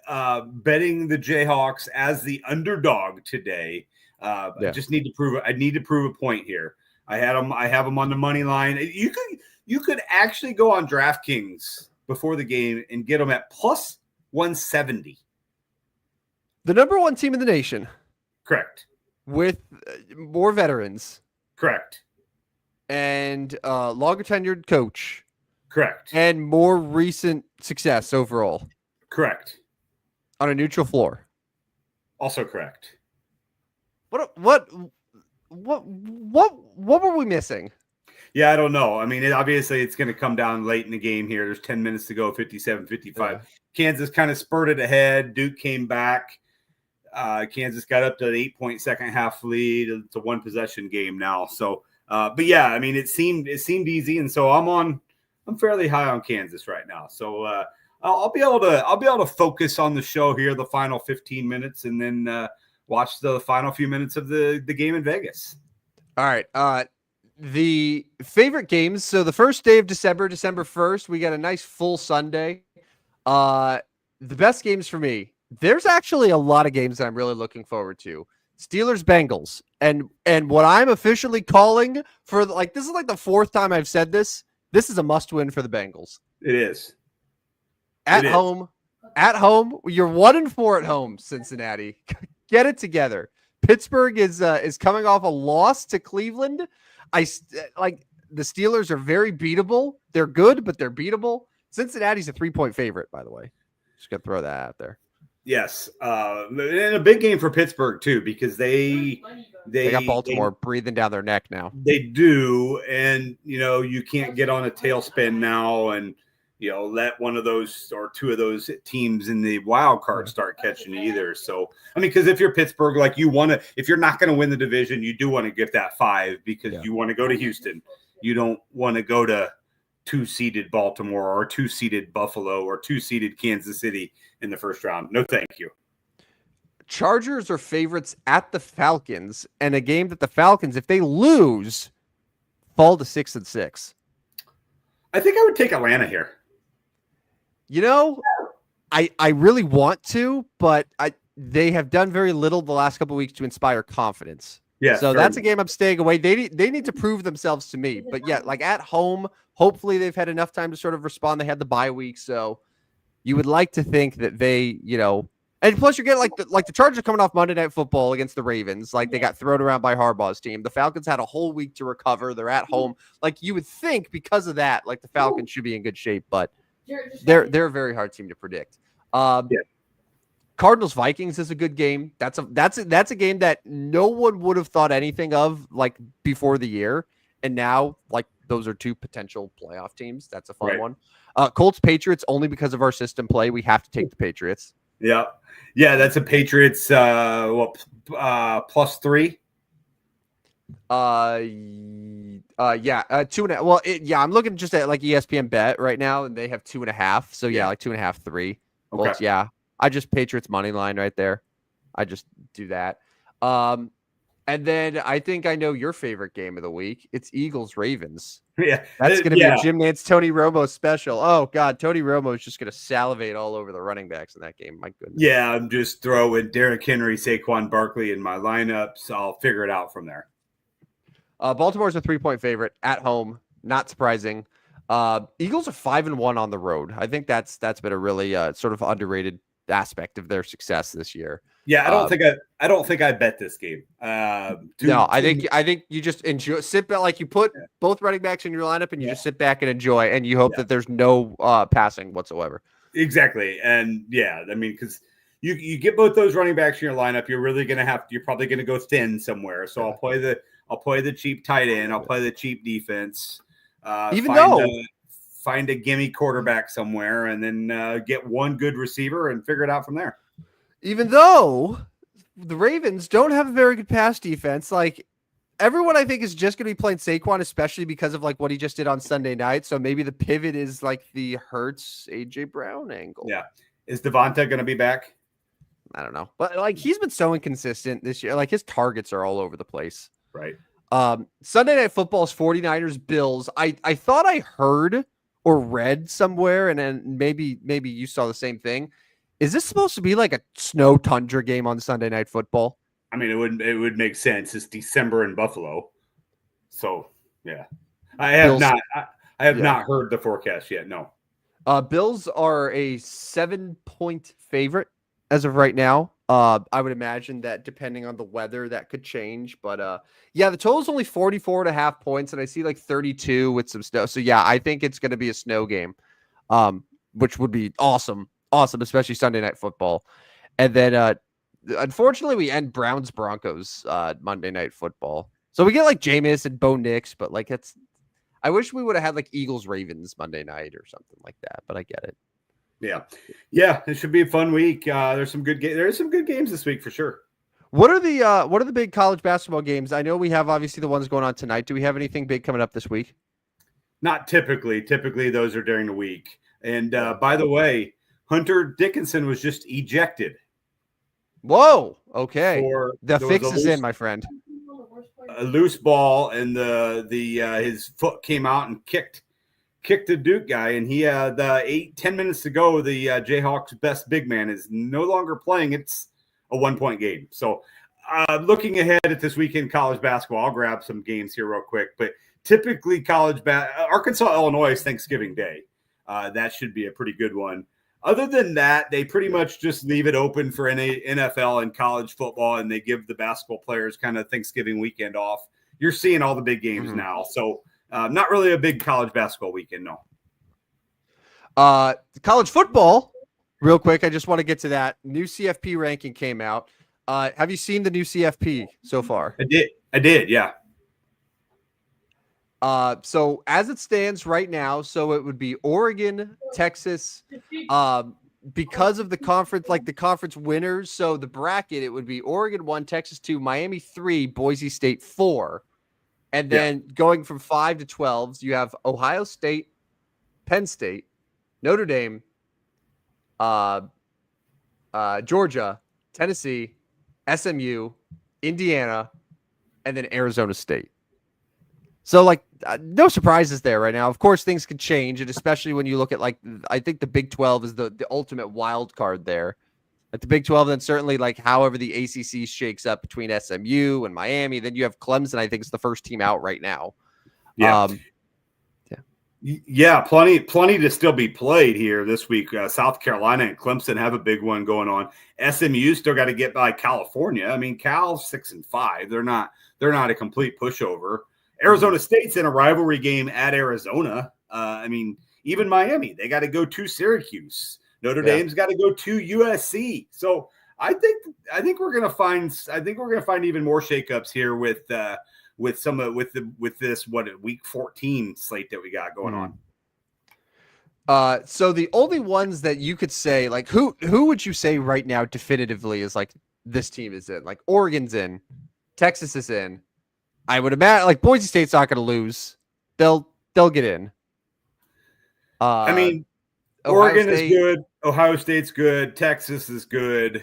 betting the Jayhawks as the underdog today, I just need to prove it. I need to prove a point here. I have them on the money line. You could actually go on DraftKings before the game and get them at plus 170. The number one team in the nation. Correct. With more veterans. Correct. And longer tenured coach. Correct. And more recent success overall. Correct. On a neutral floor. Also correct. What were we missing? Yeah, I don't know. I mean, obviously it's going to come down late in the game here. There's 10 minutes to go, 57-55. Yeah. Kansas kind of spurted ahead. Duke came back. Kansas got up to an 8-point second half lead. It's a one possession game now. So, but yeah, I mean, it seemed easy, and so I'm fairly high on Kansas right now. So I'll be able to focus on the show here, the final 15 minutes, and then watch the final few minutes of the game in Vegas. All right. The favorite games. So the first day of December 1st, we got a nice full Sunday. The best games for me. There's actually a lot of games that I'm really looking forward to. Steelers Bengals. And what I'm officially calling for, like, this is like the fourth time I've said this. This is a must win for the Bengals. It is. At home, you're 1-4 at home, Cincinnati. Get it together. Pittsburgh is coming off a loss to Cleveland. Like the Steelers are very beatable. They're good, but they're beatable. Cincinnati's a 3-point favorite, by the way. Just gonna throw that out there. Yes, and a big game for Pittsburgh too, because they got Baltimore breathing down their neck now. They do, and you can't get on a tailspin now, and let one of those or two of those teams in the wild card start catching you either. So I mean, because if you're Pittsburgh, like if you're not going to win the division, you do want to get that 5 because you want to go to Houston. You don't want to go to 2-seeded Baltimore or 2-seeded Buffalo or 2-seeded Kansas City in the first round. No, thank you. Chargers are favorites at the Falcons, and a game that the Falcons, if they lose, fall to 6-6. I think I would take Atlanta here. I really want to, but they have done very little the last couple of weeks to inspire confidence. Yeah. So that's a game I'm staying away. They need to prove themselves to me. But yeah, like at home, hopefully they've had enough time to sort of respond. They had the bye week, so you would like to think that they, and plus you're getting like the Chargers coming off Monday Night Football against the Ravens. Like they got thrown around by Harbaugh's team. The Falcons had a whole week to recover. They're at home. Like you would think because of that, like the Falcons should be in good shape, but they're a very hard team to predict. Cardinals Vikings is a good game. That's a game that no one would have thought anything of like before the year, and now like those are two potential playoff teams. That's a fun one. Colts Patriots, only because of our system play, we have to take the Patriots. Yeah, that's a Patriots plus 3. 2.5. Well, I'm looking just at like ESPN bet right now, and they have 2.5. So like 2.5, 3. Okay. Colts, I just Patriots money line right there. I just do that. And then I think I know your favorite game of the week. It's Eagles Ravens. Yeah, that's going to be a Jim Nantz Tony Romo special. Oh God, Tony Romo is just going to salivate all over the running backs in that game. My goodness. Yeah, I'm just throwing Derrick Henry, Saquon Barkley in my lineups. I'll figure it out from there. Baltimore's a 3-point favorite at home. Not surprising. Eagles are 5-1 on the road. I think that's been a really sort of underrated aspect of their success this year. Yeah, I don't think I bet this game. No, I think you just enjoy, sit back, like you put Yeah. both running backs in your lineup, and you Yeah. just sit back and enjoy, and you hope Yeah. that there's no passing whatsoever. Exactly. And yeah, I mean, because you get both those running backs in your lineup, you're probably gonna go thin somewhere. So I'll play the cheap tight end, I'll play the cheap defense, Even though find a gimme quarterback somewhere, and then get one good receiver and figure it out from there. even though the Ravens don't have a very good pass defense, like everyone I think is just going to be playing Saquon, especially because of like what he just did on Sunday night. So maybe the pivot is like the Hurts AJ Brown angle. Yeah. Is Devonta going to be back? I don't know, but like he's been so inconsistent this year. Like his targets are all over the place. Right. Sunday Night Football's 49ers Bills. I thought I heard or read somewhere, and then maybe you saw the same thing. Is this supposed to be like a snow tundra game on Sunday Night Football? I mean, it would make sense. It's December in Buffalo, so yeah. I have not heard the forecast yet. No. Bills are a 7-point favorite as of right now. I would imagine that depending on the weather, that could change. But yeah, the total is only 44.5 points, and I see like 32 with some snow. So yeah, I think it's going to be a snow game, which would be awesome, especially Sunday Night Football. And then unfortunately, we end Browns Broncos Monday Night Football. So we get like Jameis and Bo Nix, but like I wish we would have had like Eagles Ravens Monday night or something like that, but I get it. Yeah, it should be a fun week. There's some good games this week for sure. What are the big college basketball games? I know we have obviously the ones going on tonight. Do we have anything big coming up this week? Not typically. Typically those are during the week. And by the way, Hunter Dickinson was just ejected. Whoa. Okay. The fix is in, my friend. A loose ball, and his foot came out and kicked the Duke guy, and he had 10 minutes to go. The Jayhawks' best big man is no longer playing. It's a 1-point game. So looking ahead at this weekend college basketball, I'll grab some games here real quick. But typically Arkansas, Illinois is Thanksgiving Day. That should be a pretty good one. Other than that, they pretty much just leave it open for NFL and college football, and they give the basketball players kind of Thanksgiving weekend off. You're seeing all the big games now. So not really a big college basketball weekend, no. College football, real quick, I just want to get to that. New CFP ranking came out. Have you seen the new CFP so far? I did, yeah. So as it stands right now, so it would be Oregon, Texas, because of the conference winners. So the bracket, it would be Oregon 1, Texas 2, Miami 3, Boise State 4. And then going from 5 to 12s, you have Ohio State, Penn State, Notre Dame, Georgia, Tennessee, SMU, Indiana, and then Arizona State. So, like, no surprises there right now. Of course, things could change, and especially when you look at, like, I think the Big 12 is the ultimate wild card there. At the Big 12, then certainly, like, however the ACC shakes up between SMU and Miami, then you have Clemson, I think, is the first team out right now. Yeah. Yeah, plenty to still be played here this week. South Carolina and Clemson have a big one going on. SMU still got to get by California. I mean, Cal's 6-5. They're not a complete pushover. Arizona State's in a rivalry game at Arizona. I mean, even Miami, they got to go to Syracuse. Notre Dame's got to go to USC. So I think we're gonna find even more shakeups here with this week 14 slate that we got going on. So the only ones that you could say, like, who would you say right now definitively is like this team is in? Like Oregon's in, Texas is in. I would imagine like Boise State's not going to lose. They'll get in. I mean, Oregon is good. Ohio State's good. Texas is good.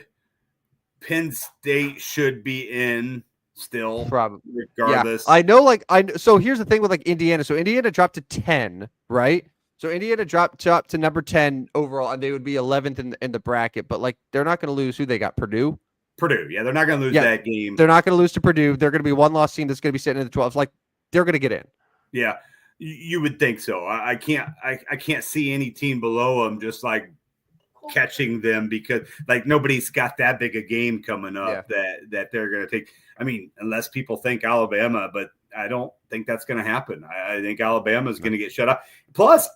Penn State should be in still, probably regardless. Yeah. I know. So here's the thing with like Indiana. So Indiana dropped to 10, right? So Indiana dropped to number 10 overall, and they would be 11th in the bracket. But like they're not going to lose. Who they got? Purdue. Yeah, they're not going to lose that game. They're not going to lose to Purdue. They're going to be one loss team that's going to be sitting in the 12s. Like they're going to get in. Yeah, you would think so. I can't see any team below them just like catching them because like nobody's got that big a game coming up that they're going to take. I mean, unless people think Alabama, but I don't think that's going to happen. I think Alabama is going to get shut out. Plus,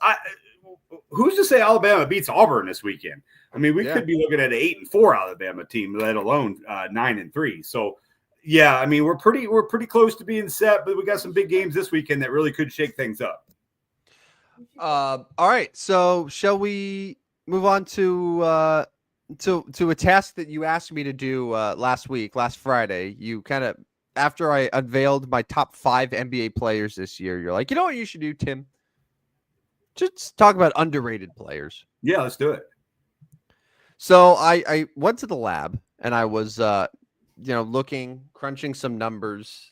who's to say Alabama beats Auburn this weekend? I mean, we could be looking at an 8-4 Alabama team, let alone 9-3. So, yeah, I mean, we're pretty close to being set, but we got some big games this weekend that really could shake things up. All right, so shall we move on to a task that you asked me to do last Friday? You kind of, after I unveiled my top 5 NBA players this year, you're like, you know what you should do, Tim? Just talk about underrated players. Yeah, let's do it. So I went to the lab and I was crunching some numbers,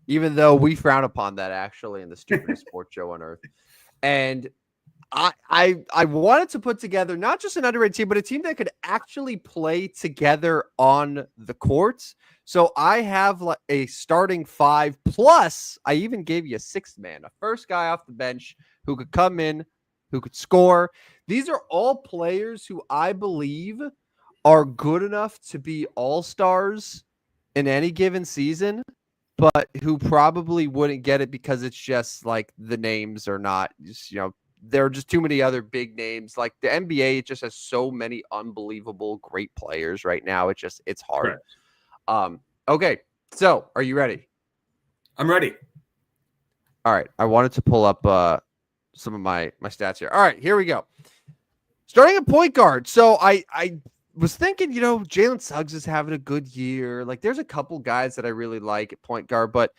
even though we frown upon that actually in the Stupidest Sports Show on Earth. And I wanted to put together not just an underrated team, but a team that could actually play together on the courts. So I have like a starting 5 plus I even gave you a 6th man, a first guy off the bench who could come in, who could score. These are all players who I believe are good enough to be all-stars in any given season, but who probably wouldn't get it because it's just like the names are not, there are just too many other big names. Like the NBA just has so many unbelievable great players right now. It's hard. Right. Okay. So are you ready? I'm ready. All right. I wanted to pull up some of my stats here. All right, here we go. Starting at point guard. So I was thinking, Jalen Suggs is having a good year. Like there's a couple guys that I really like at point guard, but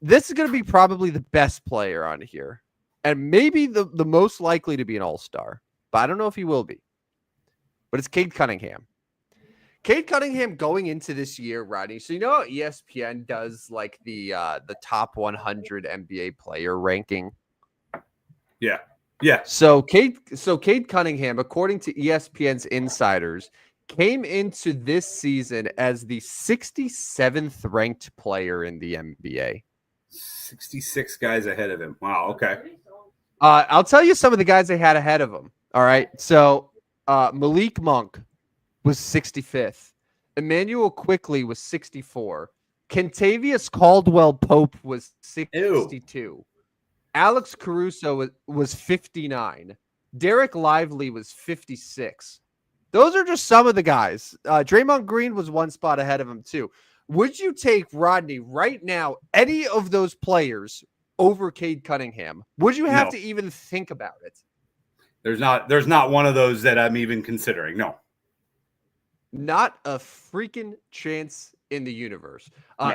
this is going to be probably the best player on here and maybe the most likely to be an all-star, but I don't know if he will be. But it's Cade Cunningham. Cade Cunningham going into this year, Rodney. So how ESPN does like the top 100 NBA player ranking? Yeah. Yeah. So Cade Cunningham, according to ESPN's insiders, came into this season as the 67th ranked player in the NBA. 66 guys ahead of him. Wow. Okay. I'll tell you some of the guys they had ahead of him. All right. So Malik Monk was 65th. Emmanuel Quickley was 64. Kentavious Caldwell Pope was 62. Ew. Alex Caruso was 59. Derek Lively was 56. Those are just some of the guys. Draymond Green was 1 spot ahead of him too. Would you take, Rodney, right now, any of those players over Cade Cunningham? Would you have to even think about it? There's not one of those that I'm even considering. No. Not a freaking chance in the universe.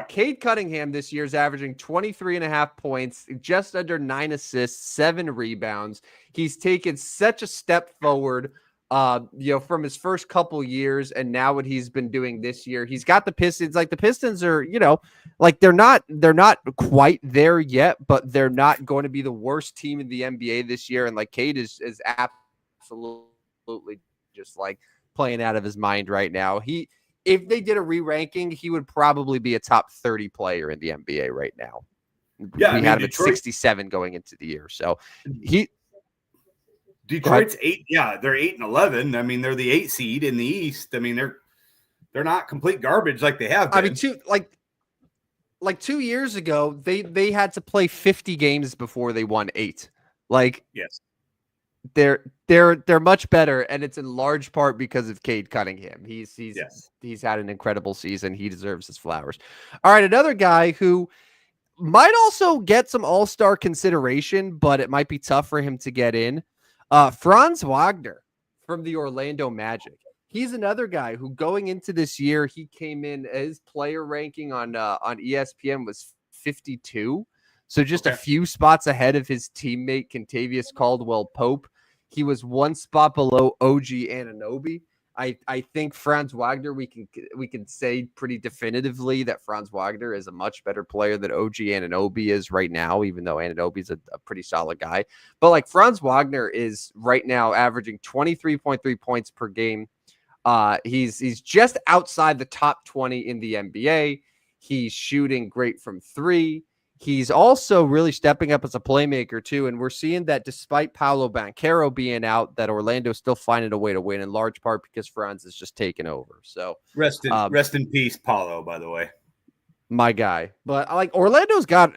Cade Cunningham this year is averaging 23.5 points, just under 9 assists, 7 rebounds. He's taken such a step forward, from his first couple years, and now what he's been doing this year. He's got the Pistons. Like the Pistons are, they're not quite there yet, but they're not going to be the worst team in the NBA this year. And like Cade is absolutely just like playing out of his mind right now. If they did a re-ranking, he would probably be a top 30 player in the NBA right now. Yeah, we had him Detroit, at 67 going into the year. So Detroit's 8. Yeah, they're 8-11. I mean, they're the 8 seed in the East. I mean, they're not complete garbage like they have been. I mean, 2 years ago, they had to play 50 games before they won 8. Like, yes. They're much better, and it's in large part because of Cade Cunningham. He's had an incredible season. He deserves his flowers. All right, another guy who might also get some all-star consideration, but it might be tough for him to get in. Franz Wagner from the Orlando Magic. He's another guy who going into this year, he came in, his player ranking on ESPN was 52. So just a few spots ahead of his teammate, Kentavious Caldwell Pope. He was 1 spot below OG Anunoby. I think Franz Wagner, we can say pretty definitively that Franz Wagner is a much better player than OG Anunoby is right now, even though Anunoby's a pretty solid guy. But like Franz Wagner is right now averaging 23.3 points per game. He's just outside the top 20 in the NBA. He's shooting great from 3. He's also really stepping up as a playmaker too, and we're seeing that despite Paolo Banchero being out, that Orlando's still finding a way to win in large part because Franz is just taking over. So rest in peace, Paulo. By the way, my guy. But like Orlando's got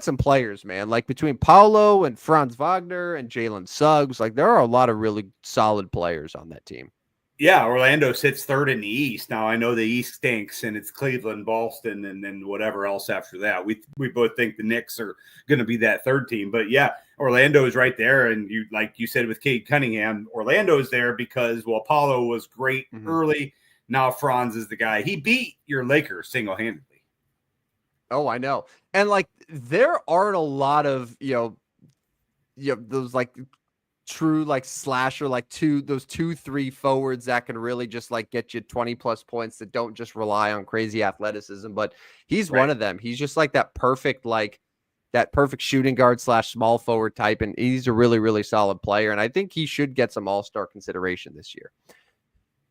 some players, man. Like between Paolo and Franz Wagner and Jalen Suggs, like there are a lot of really solid players on that team. Yeah, Orlando sits third in the East. Now I know the East stinks, and it's Cleveland, Boston, and then whatever else after that. We both think the Knicks are going to be that third team, but yeah, Orlando is right there. And you, like you said with Cade Cunningham, Orlando is there because Paulo was great early. Now Franz is the guy. He beat your Lakers single-handedly. Oh, I know. And like there aren't a lot of those like true like slasher like 2-3 forwards that can really just like get you 20 plus points that don't just rely on crazy athleticism, but he's one of them. He's just like that perfect shooting guard / small forward type, and he's a really, really solid player, and I think he should get some all-star consideration this year.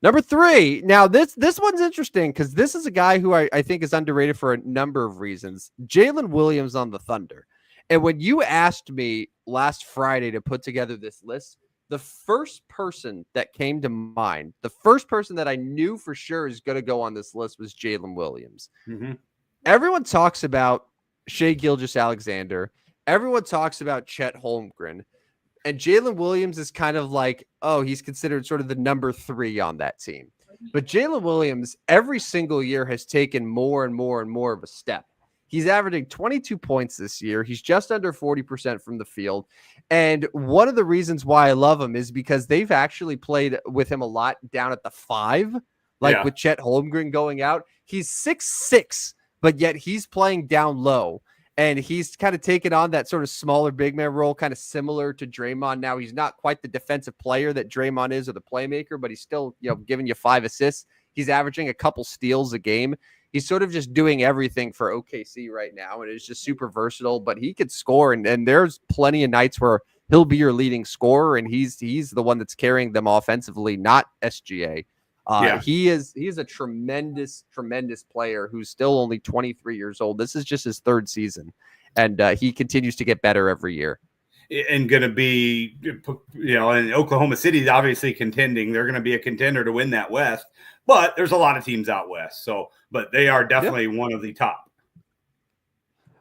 Number 3. Now this one's interesting because this is a guy who I think is underrated for a number of reasons. Jalen Williams on the Thunder. And when you asked me last Friday to put together this list, the first person that came to mind, the first person that I knew for sure is going to go on this list was Jalen Williams. Everyone talks about Shai Gilgeous-Alexander. Everyone talks about Chet Holmgren. And Jalen Williams is kind of like, he's considered sort of the number 3 on that team. But Jalen Williams, every single year, has taken more and more and more of a step. He's averaging 22 points this year. He's just under 40% from the field. And one of the reasons why I love him is because they've actually played with him a lot down at the 5, with Chet Holmgren going out. He's 6'6", but yet he's playing down low. And he's kind of taken on that sort of smaller big man role, kind of similar to Draymond. Now, he's not quite the defensive player that Draymond is or the playmaker, but he's still, giving you 5 assists. He's averaging a couple steals a game. He's sort of just doing everything for OKC right now, and it's just super versatile, but he could score, and there's plenty of nights where he'll be your leading scorer, and he's the one that's carrying them offensively, not SGA. He is a tremendous, tremendous player who's still only 23 years old. This is just his 3rd season, and he continues to get better every year. And going to be, and Oklahoma City is obviously contending. They're going to be a contender to win that West, but there's a lot of teams out West. So, but they are definitely one of the top.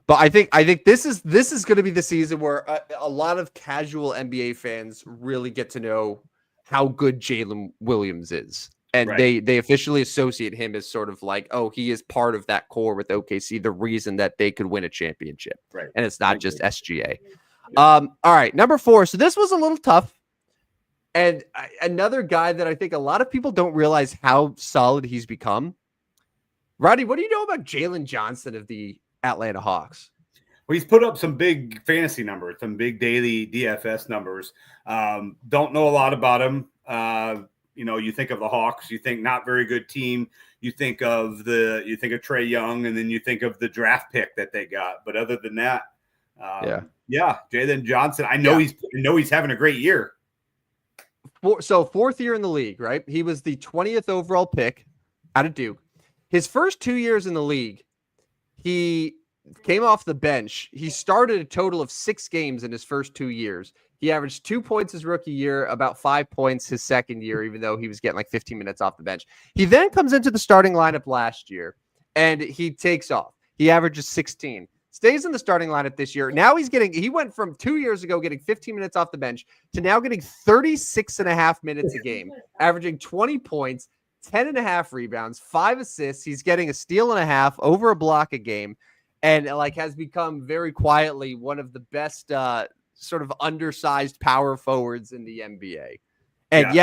But I think this is going to be the season where a lot of casual NBA fans really get to know how good Jalen Williams is. And they officially associate him as sort of like, he is part of that core with OKC, the reason that they could win a championship. Right. And it's not just SGA. All right, number 4. So this was a little tough. And another guy that I think a lot of people don't realize how solid he's become. Rodney, what do you know about Jalen Johnson of the Atlanta Hawks? Well, he's put up some big fantasy numbers, some big daily DFS numbers. Don't know a lot about him. You think of the Hawks, you think not very good team. You think of Trae Young, and then you think of the draft pick that they got. But other than that, Jalen Johnson. I know he's having a great year. So 4th year in the league, right? He was the 20th overall pick out of Duke. His first 2 years in the league, he came off the bench. He started a total of 6 games in his first 2 years. He averaged 2 points his rookie year, about 5 points his second year, even though he was getting like 15 minutes off the bench. He then comes into the starting lineup last year, and he takes off. He averages 16. Stays in the starting lineup this year. Now he went from 2 years ago getting 15 minutes off the bench to now getting 36.5 minutes a game, averaging 20 points, 10.5 rebounds, 5 assists. He's getting a steal and a half, over a block a game, and has become very quietly one of the best sort of undersized power forwards in the NBA. And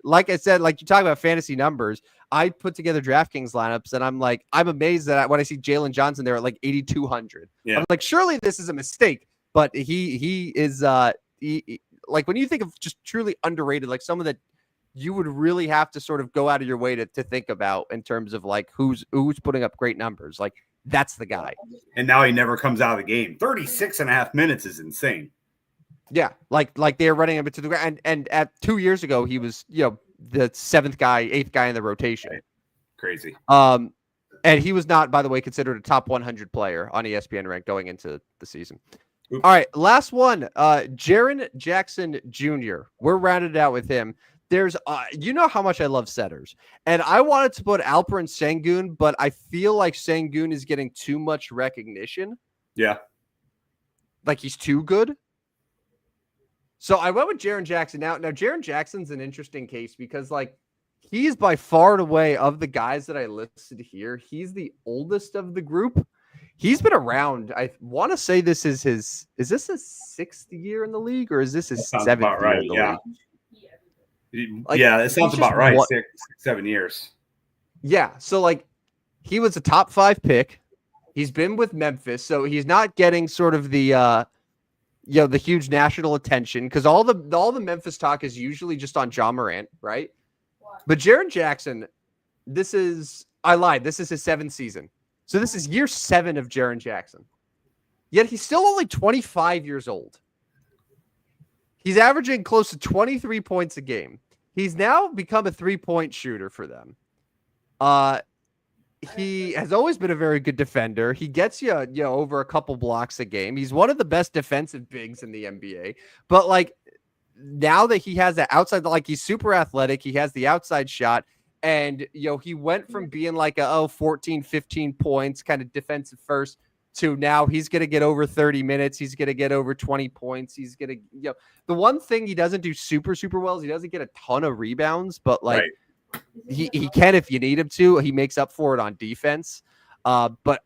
like I said, like you talk about fantasy numbers, I put together DraftKings lineups, and I'm amazed that when I see Jalen Johnson there at like 8,200. I'm like, surely this is a mistake, but he is like when you think of just truly underrated, like someone that you would really have to sort of go out of your way to think about in terms of like who's putting up great numbers. Like that's the guy. And now he never comes out of the game. 36.5 minutes is insane. Yeah, like they're running him into the ground. And at 2 years ago, he was the 7th guy, 8th guy in the rotation. Crazy. And And he was not, by the way, considered a top 100 player on ESPN rank going into the season. Oops. All right, last one. Jaren Jackson Jr. We're rounded out with him. There's, you know how much I love setters, and I wanted to put Alperen Sengun, but I feel like Sengun is getting too much recognition. Yeah, like he's too good. So I went with Jaren Jackson. Now Jaren Jackson's an interesting case because like he's by far and away of the guys that I listed here. He's the oldest of the group. He's been around. I want to say this is this his 6th year in the league or is this his 7th year right. in the league? Like, yeah, it sounds about right. 6-7 years. Yeah. So like he was a top 5 pick. He's been with Memphis. So he's not getting sort of the the huge national attention because all the Memphis talk is usually just on Ja Morant, right? But Jaren Jackson, I lied. This is his 7th season. So this is year 7 of Jaren Jackson. Yet he's still only 25 years old. He's averaging close to 23 points a game. He's now become a 3-point shooter for them. He has always been a very good defender. He gets you over a couple blocks a game. He's one of the best defensive bigs in the NBA. But like now that he has that outside, like he's super athletic, he has the outside shot. And he went from being like 14, 15 points, kind of defensive first, to now he's going to get over 30 minutes. He's going to get over 20 points. He's going to, the one thing he doesn't do super, super well is he doesn't get a ton of rebounds, but like he can if you need him to. He makes up for it on defense. But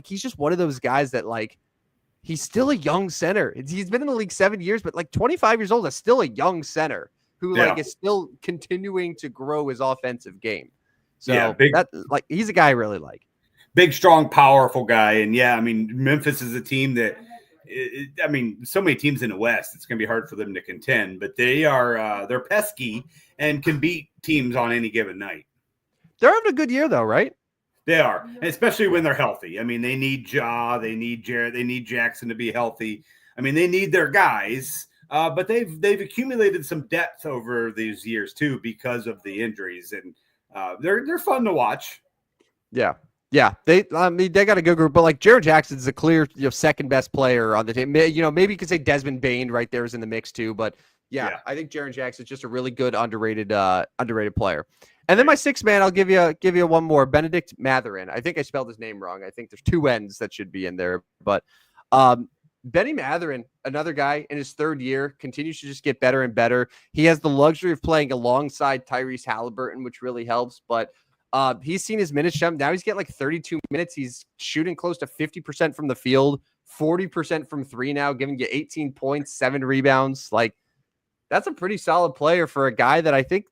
he's just one of those guys that like, he's still a young center. He's been in the league 7 years, but like 25 years old is still a young center who like is still continuing to grow his offensive game. So he's a guy I really like. Big, strong, powerful guy. And yeah, I mean, Memphis is a team that, so many teams in the West, it's going to be hard for them to contend, but they're pesky and can beat teams on any given night. They're having a good year though, right? They are, and especially when they're healthy. I mean, they need Ja, they need Jarrett, they need Jackson to be healthy. I mean, they need their guys, but they've accumulated some depth over these years too because of the injuries, and they're fun to watch. Yeah, they got a good group, but like Jaren Jackson's the clear second best player on the team. Maybe you could say Desmond Bane right there is in the mix too, but yeah. I think Jaren Jackson's just a really good underrated player. And then my 6th man, I'll give you one more, Benedict Mathurin. I think I spelled his name wrong. I think there's 2 N's that should be in there, but Benny Mathurin, another guy in his 3rd year, continues to just get better and better. He has the luxury of playing alongside Tyrese Halliburton, which really helps, but he's seen his minutes jump. Now he's getting like 32 minutes. He's shooting close to 50% from the field, 40% from 3 now, giving you 18 points, 7 rebounds. Like that's a pretty solid player for a guy that I think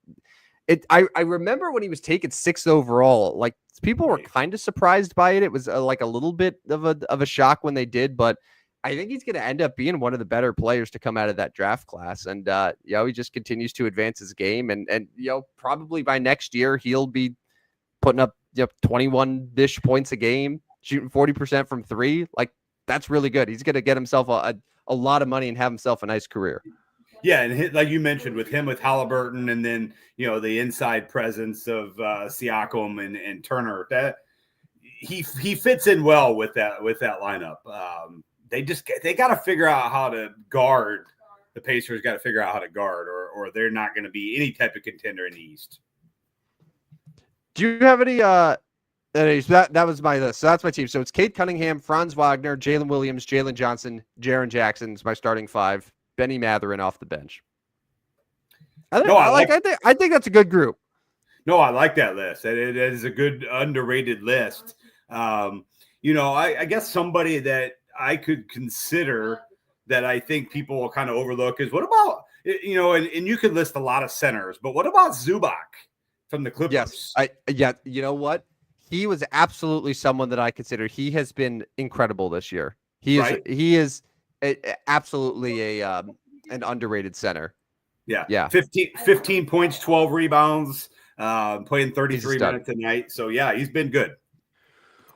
I remember when he was taken 6th overall, like people were kind of surprised by it. It was like a little bit of a shock when they did, but I think he's going to end up being one of the better players to come out of that draft class. And, he just continues to advance his game and probably by next year, he'll be putting up 21-ish points a game, shooting 40% from 3. Like that's really good. He's going to get himself a lot of money and have himself a nice career. Yeah, and like you mentioned, with Halliburton, and then the inside presence of Siakam and Turner, that he fits in well with that lineup. They got to figure out how to guard. The Pacers got to figure out how to guard, or they're not going to be any type of contender in the East. Do you have any? That was my list. So that's my team. So it's Cade Cunningham, Franz Wagner, Jalen Williams, Jalen Johnson, Jaren Jackson is my starting 5. Benny Mathurin off the bench. I think that's a good group. No, I like that list. It is a good underrated list. I guess somebody that I could consider that I think people will kind of overlook is what about and you could list a lot of centers, but what about Zubac from the Clippers? Yes, you know what? He was absolutely someone that I consider. He has been incredible this year. He is absolutely an underrated center. Yeah. 15 points, 12 rebounds, playing 33 minutes a night. So yeah, he's been good.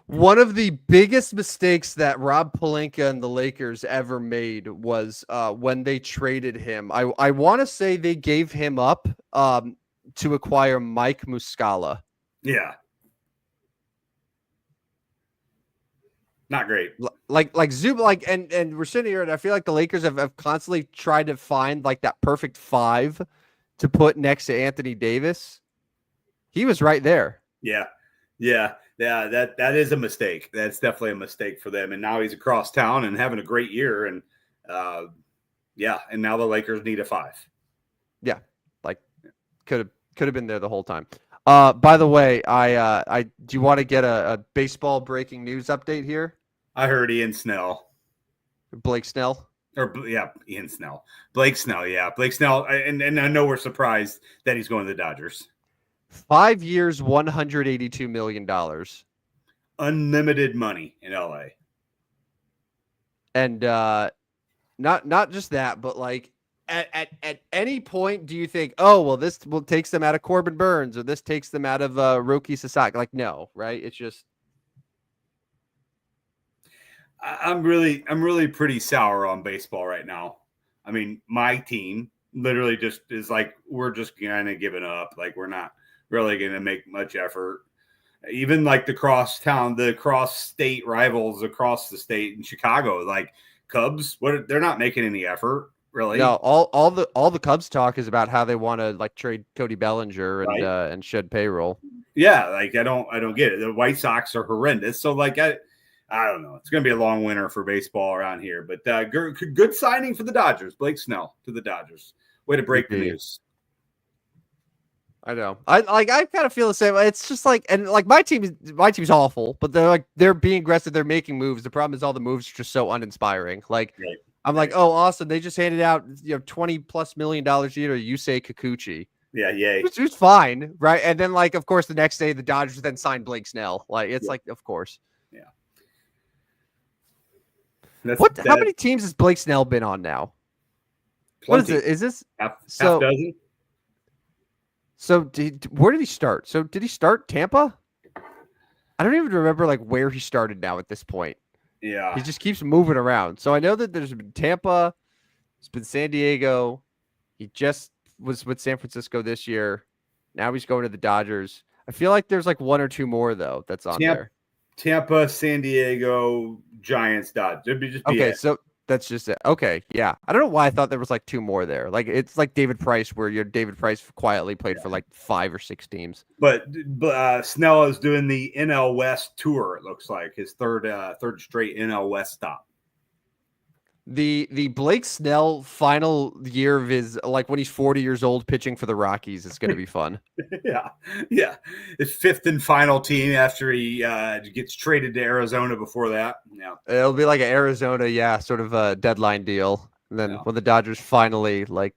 One of the biggest mistakes that Rob Pelinka and the Lakers ever made was when they traded him. I want to say they gave him up to acquire Mike Muscala. Yeah. Not great. Like Zub, like and we're sitting here, and I feel like the Lakers have constantly tried to find like that perfect five to put next to Anthony Davis. He was right there. Yeah. That is a mistake. That's definitely a mistake for them. And now he's across town and having a great year. And and now the Lakers need a five. Yeah, like could have been there the whole time. By the way, I do you want to get a baseball breaking news update here? I heard Ian Snell. Blake Snell. Ian Snell. Blake Snell, yeah. Blake Snell, and I know we're surprised that he's going to the Dodgers. 5 years, $182 million. Unlimited money in LA. And not just that, but like at any point, do you think, oh well, this takes them out of Corbin Burns or this takes them out of Roki Sasaki? Like, no, right? It's just I'm really pretty sour on baseball right now. I mean, my team literally just is like, we're just kind of giving up. Like, we're not really going to make much effort. Even like the cross state rivals across the state in Chicago, like Cubs, they're not making any effort, really. No, all the Cubs talk is about how they want to like trade Cody Bellinger and Right. And shed payroll. Yeah, like I don't get it. The White Sox are horrendous. So like I don't know. It's going to be a long winter for baseball around here, but good signing for the Dodgers. Blake Snell to the Dodgers. Way to break the news. I know. I kind of feel the same. It's just like, and like my team's awful, but they're being aggressive. They're making moves. The problem is all the moves are just so uninspiring. Like Right. I'm like, oh, awesome. They just handed out $20+ million a year to Yusei Kikuchi. Yeah, yay. Which was fine, right? And then like, of course, the next day the Dodgers then signed Blake Snell. Like it's like, of course. Yeah. How many teams has Blake Snell been on now? Plenty. What is it? Is this half dozen? So where did he start? So did he start Tampa? I don't even remember like where he started now at this point. Yeah. He just keeps moving around. So I know that there's been Tampa, it's been San Diego. He just was with San Francisco this year. Now he's going to the Dodgers. I feel like there's like one or two more though that's on there. Tampa, San Diego, Giants, Dodgers. Okay, so that's just it. Okay, yeah. I don't know why I thought there was like two more there. Like it's like David Price, where David Price quietly played for like 5 or 6 teams. But Snell is doing the NL West tour. It looks like his third straight NL West stop. The Blake Snell final year of his, like when he's 40 years old pitching for the Rockies, is going to be fun. Yeah. His fifth and final team after he gets traded to Arizona before that. Yeah. It'll be like an Arizona, sort of a deadline deal. And then when the Dodgers finally, like,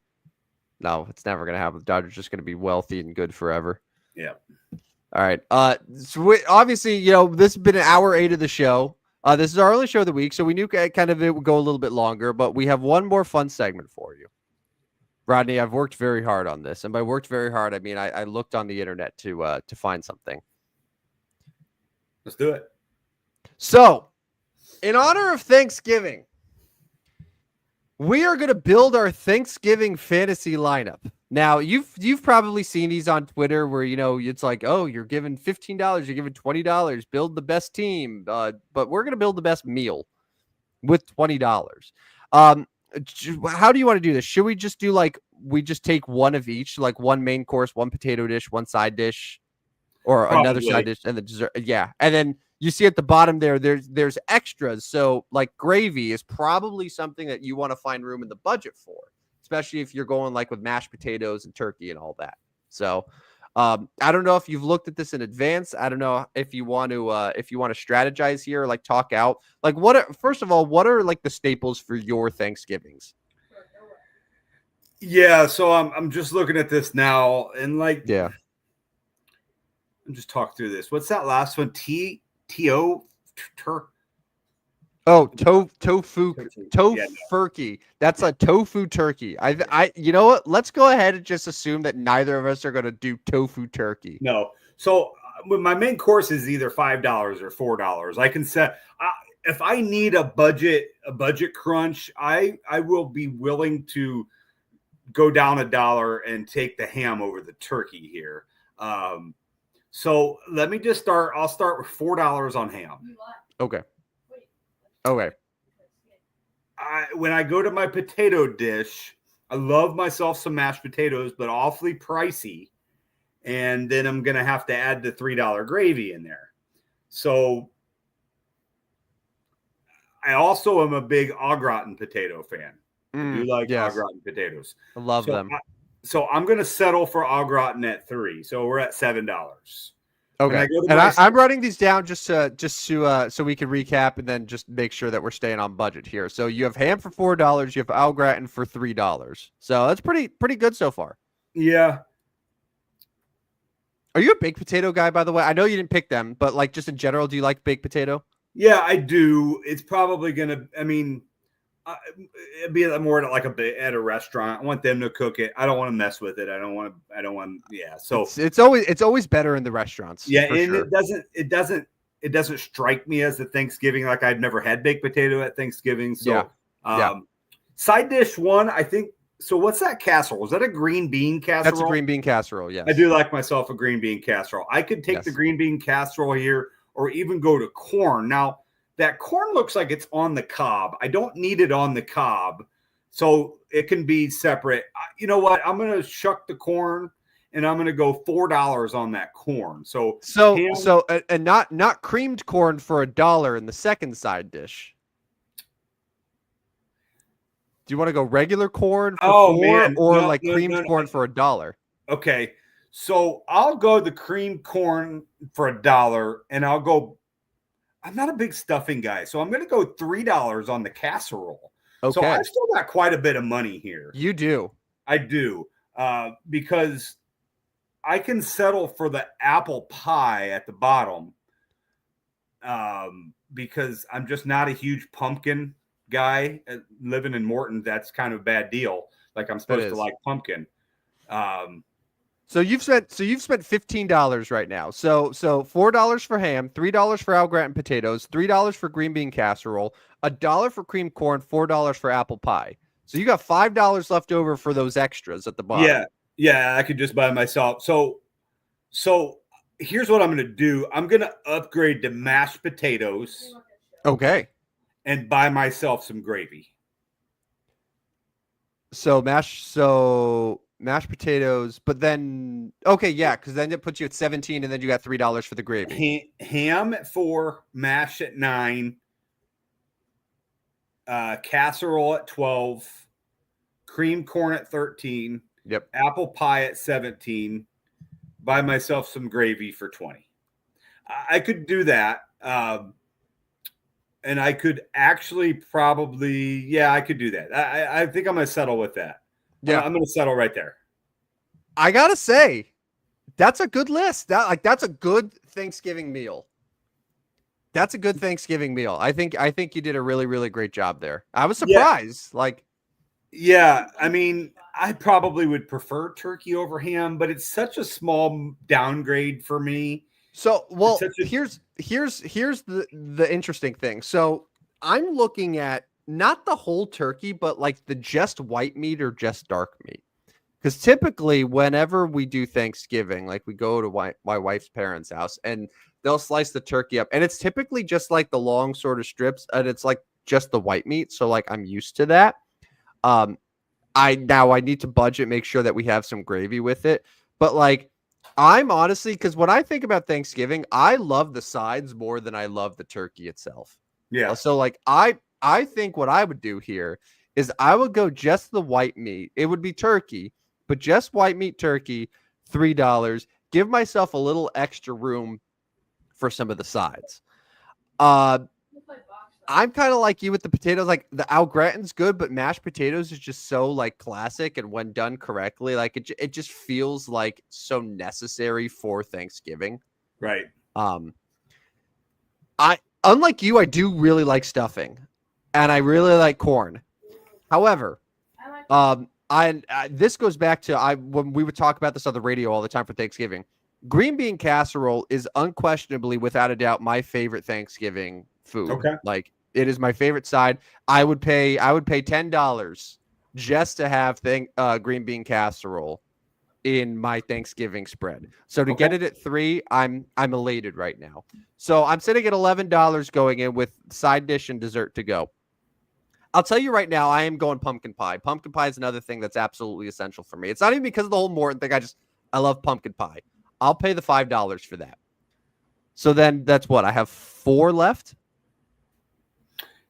no, it's never going to happen. The Dodgers are just going to be wealthy and good forever. Yeah. All right. So obviously, this has been an hour 8 of the show. This is our only show of the week, so we knew kind of it would go a little bit longer, but we have one more fun segment for you. Rodney, I've worked very hard on this, and by worked very hard, I mean I looked on the internet to find something. Let's do it. So, in honor of Thanksgiving, we are going to build our Thanksgiving fantasy lineup. Now, you've probably seen these on Twitter where, it's like, oh, you're giving $15, you're giving $20, build the best team. But we're going to build the best meal with $20. How do you want to do this? Should we just do we just take one of each, like one main course, one potato dish, one side dish, or Probably. Another side dish and the dessert? Yeah. And then you see at the bottom there's extras. So like gravy is probably something that you want to find room in the budget for, especially if you're going like with mashed potatoes and turkey and all that. So I don't know if you've looked at this in advance. I don't know if you want to strategize here, like talk out, like first of all, what are like the staples for your Thanksgivings? Yeah. So I'm just looking at this now and I'm just talking through this. What's that last one? Tofu turkey. That's a tofu turkey. I you know what? Let's go ahead and just assume that neither of us are going to do tofu turkey. No. So my main course is either $5 or $4. I can set if I need a budget crunch, I will be willing to go down $1 and take the ham over the turkey here. So let me just start. I'll start with $4 on ham. Okay. Okay. When I go to my potato dish, I love myself some mashed potatoes, but awfully pricey. And then I'm going to have to add the $3 gravy in there. So I also am a big au gratin potato fan. I do like au Yes. gratin potatoes. I love them. So I'm going to settle for au gratin at $3. So we're at $7. Okay. And I'm writing these down just to so we can recap and then just make sure that we're staying on budget here. So you have ham for $4, you have au gratin for $3. So that's pretty good so far. Yeah. Are you a baked potato guy, by the way? I know you didn't pick them, but like just in general, do you like baked potato? Yeah, I do. It's probably gonna. I mean, it'd be more like at a restaurant. I want them to cook it. I don't want to mess with it. I don't want. Yeah. So it's always better in the restaurants. Yeah, and sure. it doesn't strike me as a Thanksgiving, like I've never had baked potato at Thanksgiving. So side dish one, I think. So what's that casserole? Is that a green bean casserole? That's a green bean casserole. Yes, I do like myself a green bean casserole. I could take the green bean casserole here, or even go to corn. Now that corn looks like it's on the cob. I don't need it on the cob, so it can be separate. You know what? I'm gonna shuck the corn, and I'm gonna go $4 on that corn. So and not creamed corn for $1 in the second side dish. Do you want to go regular corn for $4 or creamed corn for $1? Okay, so I'll go the creamed corn for $1, and I'll go. I'm not a big stuffing guy, so I'm going to go $3 on the casserole. Okay, so I've still got quite a bit of money here. You do, I do, because I can settle for the apple pie at the bottom, because I'm just not a huge pumpkin guy. Living in Morton, that's kind of a bad deal. Like I'm supposed to like pumpkin. So you've spent $15 right now. So $4 for ham, $3 for au gratin potatoes, $3 for green bean casserole, $1 for creamed corn, $4 for apple pie. So you got $5 left over for those extras at the bottom. Yeah, I could just buy myself. So here's what I'm going to do. I'm going to upgrade to mashed potatoes. Okay. And buy myself some gravy. So mashed potatoes, but then because then it puts you at 17, and then you got $3 for the gravy. Ham at 4, mash at 9, casserole at 12, creamed corn at 13. Yep. Apple pie at 17. Buy myself some gravy for 20. I could do that. And I could actually I could do that. I think I'm going to settle with that. Yeah, I'm going to settle right there. I got to say, that's a good list. That's a good Thanksgiving meal. I think you did a really, really great job there. I was surprised. Yeah, I mean, I probably would prefer turkey over ham, but it's such a small downgrade for me. So, here's the interesting thing. So I'm looking at not the whole turkey, but like the just white meat or just dark meat. Because typically whenever we do Thanksgiving, like we go to my wife's parents' house and they'll slice the turkey up, and it's typically just like the long sort of strips, and it's like just the white meat. So like I'm used to that. I need to budget, make sure that we have some gravy with it. But like, I'm honestly, because when I think about Thanksgiving, I love the sides more than I love the turkey itself. Yeah. So like, I think what I would do here is I would go just the white meat. It would be turkey, but just white meat turkey, $3. Give myself a little extra room for some of the sides. I'm kind of like you with the potatoes. Like the au gratin's good, but mashed potatoes is just so like classic, and when done correctly, like it just feels like so necessary for Thanksgiving. Right. Unlike you, I do really like stuffing, and I really like corn. However, this goes back to when we would talk about this on the radio all the time for Thanksgiving. Green bean casserole is unquestionably, without a doubt, my favorite Thanksgiving food. Okay. Like it is my favorite side. I would pay $10 just to have green bean casserole in my Thanksgiving spread. So to Okay. get it at 3, I'm elated right now. So I'm sitting at $11 going in with side dish and dessert to go. I'll tell you right now, I am going pumpkin pie. Pumpkin pie is another thing that's absolutely essential for me. It's not even because of the whole Morton thing. I love pumpkin pie. I'll pay the $5 for that. So then that's what I have 4 left.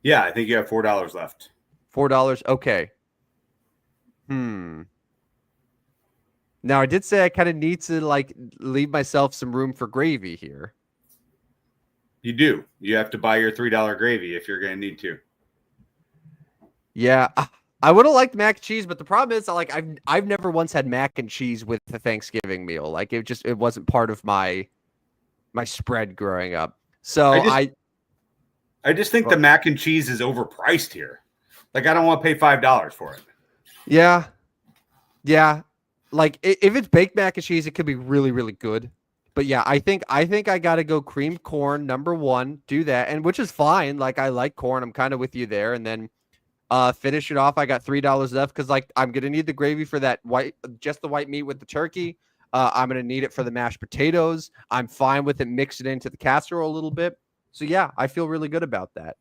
Yeah, I think you have $4 left. $4. Okay. Now I did say I kind of need to like leave myself some room for gravy here. You do. You have to buy your $3 gravy if you're going to need to. Yeah, I would have liked mac and cheese, but the problem is, like, I've never once had mac and cheese with the Thanksgiving meal. Like, it wasn't part of my spread growing up. So I just think the mac and cheese is overpriced here. Like, I don't want to pay $5 for it. Yeah. Like, if it's baked mac and cheese, it could be really, really good. But yeah, I think I got to go cream corn number 1. Do that, and which is fine. Like, I like corn. I'm kind of with you there, and then. Finish it off. I got $3 left because like I'm gonna need the gravy for that just the white meat with the turkey. I'm gonna need it for the mashed potatoes. I'm fine with it mixed it into the casserole a little bit. So yeah, I feel really good about that.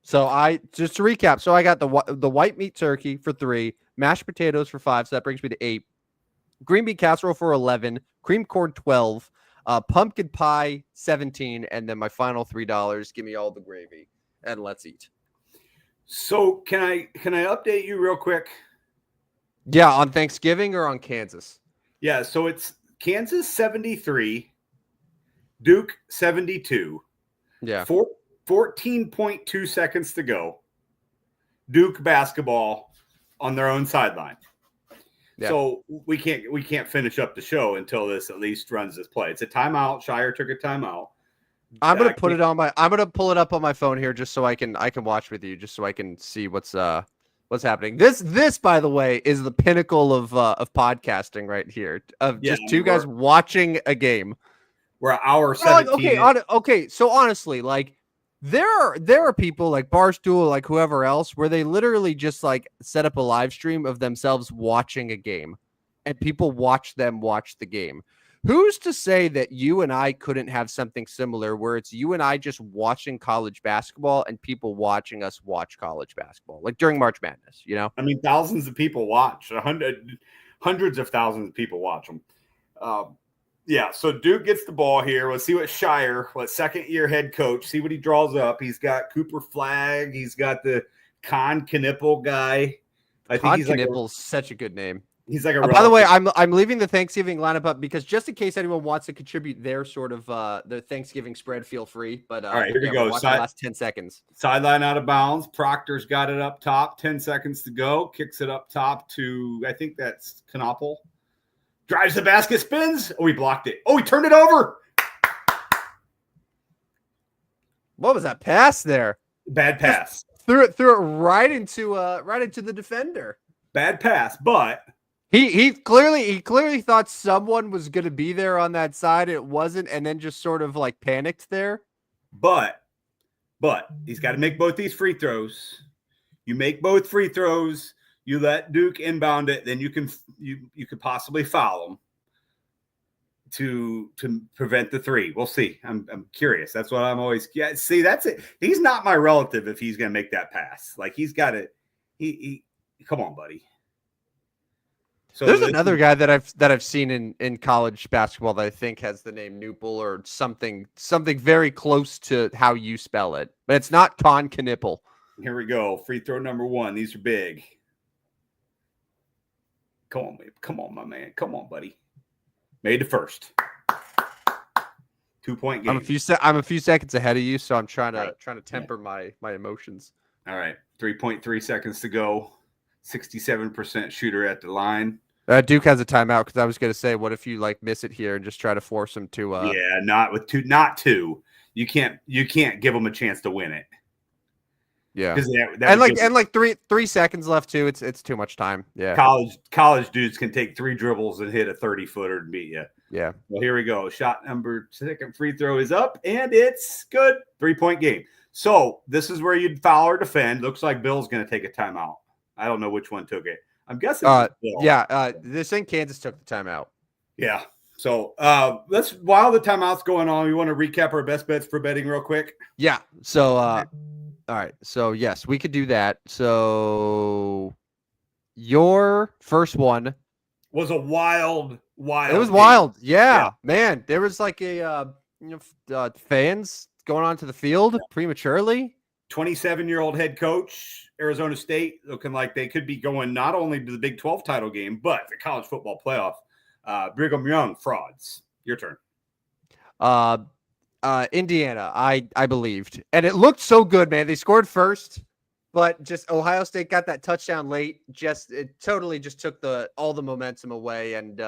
So just to recap, so I got the white meat turkey for 3, mashed potatoes for 5, so that brings me to 8. Green bean casserole for 11, cream corn 12, pumpkin pie 17, and then my final $3. Give me all the gravy and let's eat. So can I update you real quick? Yeah, on Thanksgiving or on Kansas? Yeah, so it's Kansas 73, Duke 72. Yeah. 14.2 seconds to go. Duke basketball on their own sideline. Yeah. So we can't finish up the show until this at least runs this play. It's a timeout. Shire took a timeout. I'm gonna I'm gonna pull it up on my phone here just so I can watch with you, just so I can see what's happening. This by the way is the pinnacle of podcasting right here. Of just two guys watching a game. We're hour 17. Okay. So honestly, like there are people like Barstool, like whoever else, where they literally just like set up a live stream of themselves watching a game, and people watch them watch the game. Who's to say that you and I couldn't have something similar where it's you and I just watching college basketball and people watching us watch college basketball, like during March Madness, you know? I mean, thousands of people watch, hundreds of thousands of people watch them. Yeah, so Duke gets the ball here. Let's see what Shire, second-year head coach, see what he draws up. He's got Cooper Flagg. He's got the Con Knipple guy. I think he's Knipple's such a good name. He's like a. By the way, I'm leaving the Thanksgiving lineup up because just in case anyone wants to contribute their sort of the Thanksgiving spread, feel free. But all right, here we go. Watch the last 10 seconds. Sideline out of bounds. Proctor's got it up top. 10 seconds to go. Kicks it up top to I think that's Knoppel. Drives the basket, spins. Oh, he blocked it. Oh, he turned it over. What was that pass there? Bad pass. Threw it right into the defender. Bad pass, but. He clearly thought someone was going to be there on that side. It wasn't, and then just sort of like panicked there. But he's got to make both these free throws. You make both free throws. You let Duke inbound it, then you could possibly foul him to prevent the 3. We'll see. I'm curious. That's what I'm always. Yeah. See, that's it. He's not my relative if he's going to make that pass. Like he's got it. He come on, buddy. So there's another guy that I've seen in college basketball that I think has the name Newple or something very close to how you spell it, but it's not Con Knipple. Here we go. Free throw number 1. These are big. Come on, my man. Come on, buddy. Made the first. 2-point game. I'm a few seconds ahead of you, so I'm trying to temper my emotions. All right. 3.3 seconds to go. 67% shooter at the line. Duke has a timeout because I was going to say, what if you like miss it here and just try to force him to? Yeah, not two. You can't give them a chance to win it. Yeah, and 3 seconds left too. It's too much time. Yeah, college dudes can take 3 dribbles and hit a 30-footer and beat you. Yeah. Well, here we go. Shot number 2, free throw is up and it's good. 3-point game. So this is where you'd foul or defend. Looks like Bill's going to take a timeout. I don't know which one took it. I'm guessing. It was Bill. Yeah. This thing Kansas took the timeout. Yeah. So while the timeout's going on, we want to recap our best bets for betting real quick. Yeah. So all right. So yes, we could do that. So your first one was a wild. It was game. wild. Yeah, man. There was like fans going onto the field prematurely. 27-year-old head coach, Arizona State, looking like they could be going not only to the Big 12 title game, but the college football playoff. Brigham Young frauds. Your turn. Indiana, I believed. And it looked so good, man. They scored first, but just Ohio State got that touchdown late. It totally just took all the momentum away and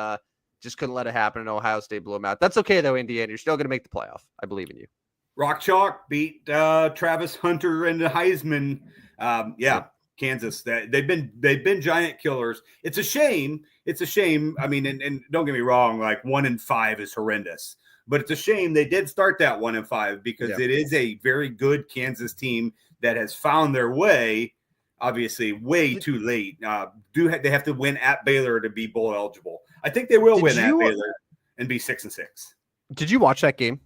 just couldn't let it happen. And Ohio State blew them out. That's okay though, Indiana. You're still going to make the playoff. I believe in you. Rock Chalk beat Travis Hunter and the Heisman. Kansas. They've been giant killers. It's a shame. I mean, and don't get me wrong, like 1-5 is horrendous. But it's a shame they did start that 1-5 because it is a very good Kansas team that has found their way, obviously, way too late. They have to win at Baylor to be bowl eligible? I think they will win at Baylor and be 6-6. Did you watch that game?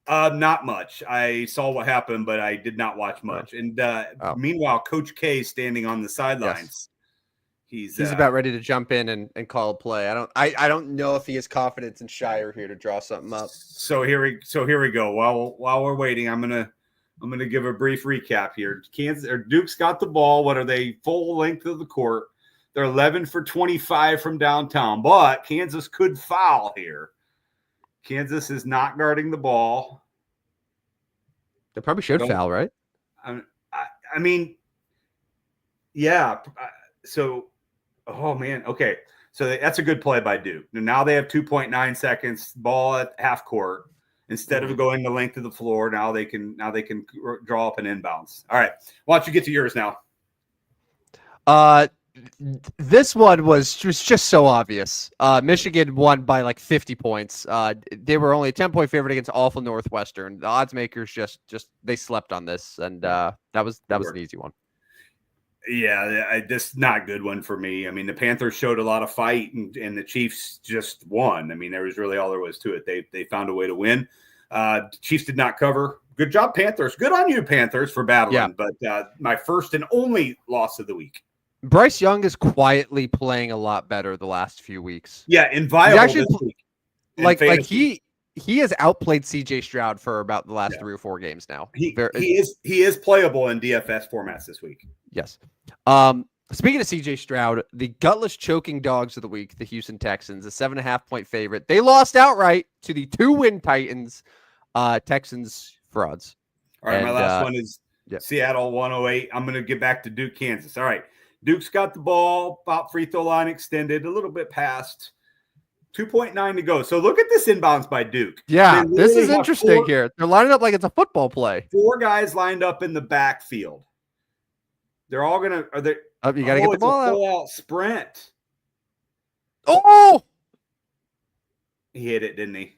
Not much. I saw what happened, but I did not watch much. And meanwhile, Coach K standing on the sidelines. Yes. He's about ready to jump in and call a play. I don't know if he has confidence in Shire here to draw something up. So here we go. While we're waiting, I'm gonna give a brief recap here. Duke's got the ball. What are they? Full length of the court. They're 11 for 25 from downtown, but Kansas could foul here. Kansas is not guarding the ball. They probably should foul, right? I mean, yeah. So, oh man, okay. So that's a good play by Duke. Now they have 2.9 seconds, ball at half court. Instead of going the length of the floor, now they can draw up an inbounds. All right, why don't you get to yours now? This one was just so obvious. Michigan won by like 50 points. They were only a 10-point favorite against awful Northwestern. The odds makers just they slept on this, and that was an easy one. Yeah, this not a good one for me. I mean, the Panthers showed a lot of fight, and the Chiefs just won. I mean, there was really all there was to it. They found a way to win. Chiefs did not cover. Good job, Panthers. Good on you, Panthers, for battling. Yeah. But my first and only loss of the week. Bryce Young is quietly playing a lot better the last few weeks. Yeah, inviolable this week. Like he has outplayed CJ Stroud for about the last 3 or 4 games now. He is playable in DFS formats this week. Yes. Speaking of CJ Stroud, the gutless choking dogs of the week, the Houston Texans, a 7.5-point favorite. They lost outright to the 2-win Titans. Texans frauds. All right, my last one is Seattle 108. I'm going to get back to Duke, Kansas. All right. Duke's got the ball, about free throw line extended, a little bit past. 2.9 to go. So look at this inbounds by Duke. Yeah, this is interesting here. They're lining up like it's a football play. 4 guys lined up in the backfield. They're all going to – are they? You got to get the ball out. Full-out sprint. Oh! He hit it, didn't he?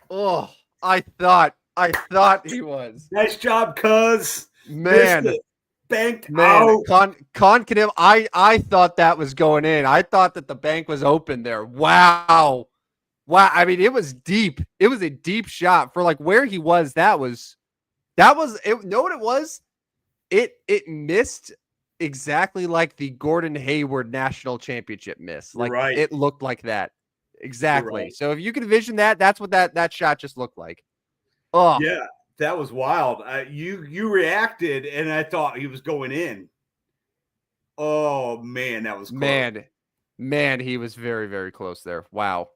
Oh, I thought he was. Nice job, cuz. Man. Banked out. Concanim, I thought that was going in. I thought that the bank was open there. Wow. I mean, it was deep. It was a deep shot for like where he was. That was it. Know what it was? It missed exactly like the Gordon Hayward national championship miss. Like It looked like that. Exactly. Right. So if you can envision that, that's what that shot just looked like. Oh yeah. That was wild. You reacted, and I thought he was going in. Oh man, that was close. Man, he was very, very close there. Wow.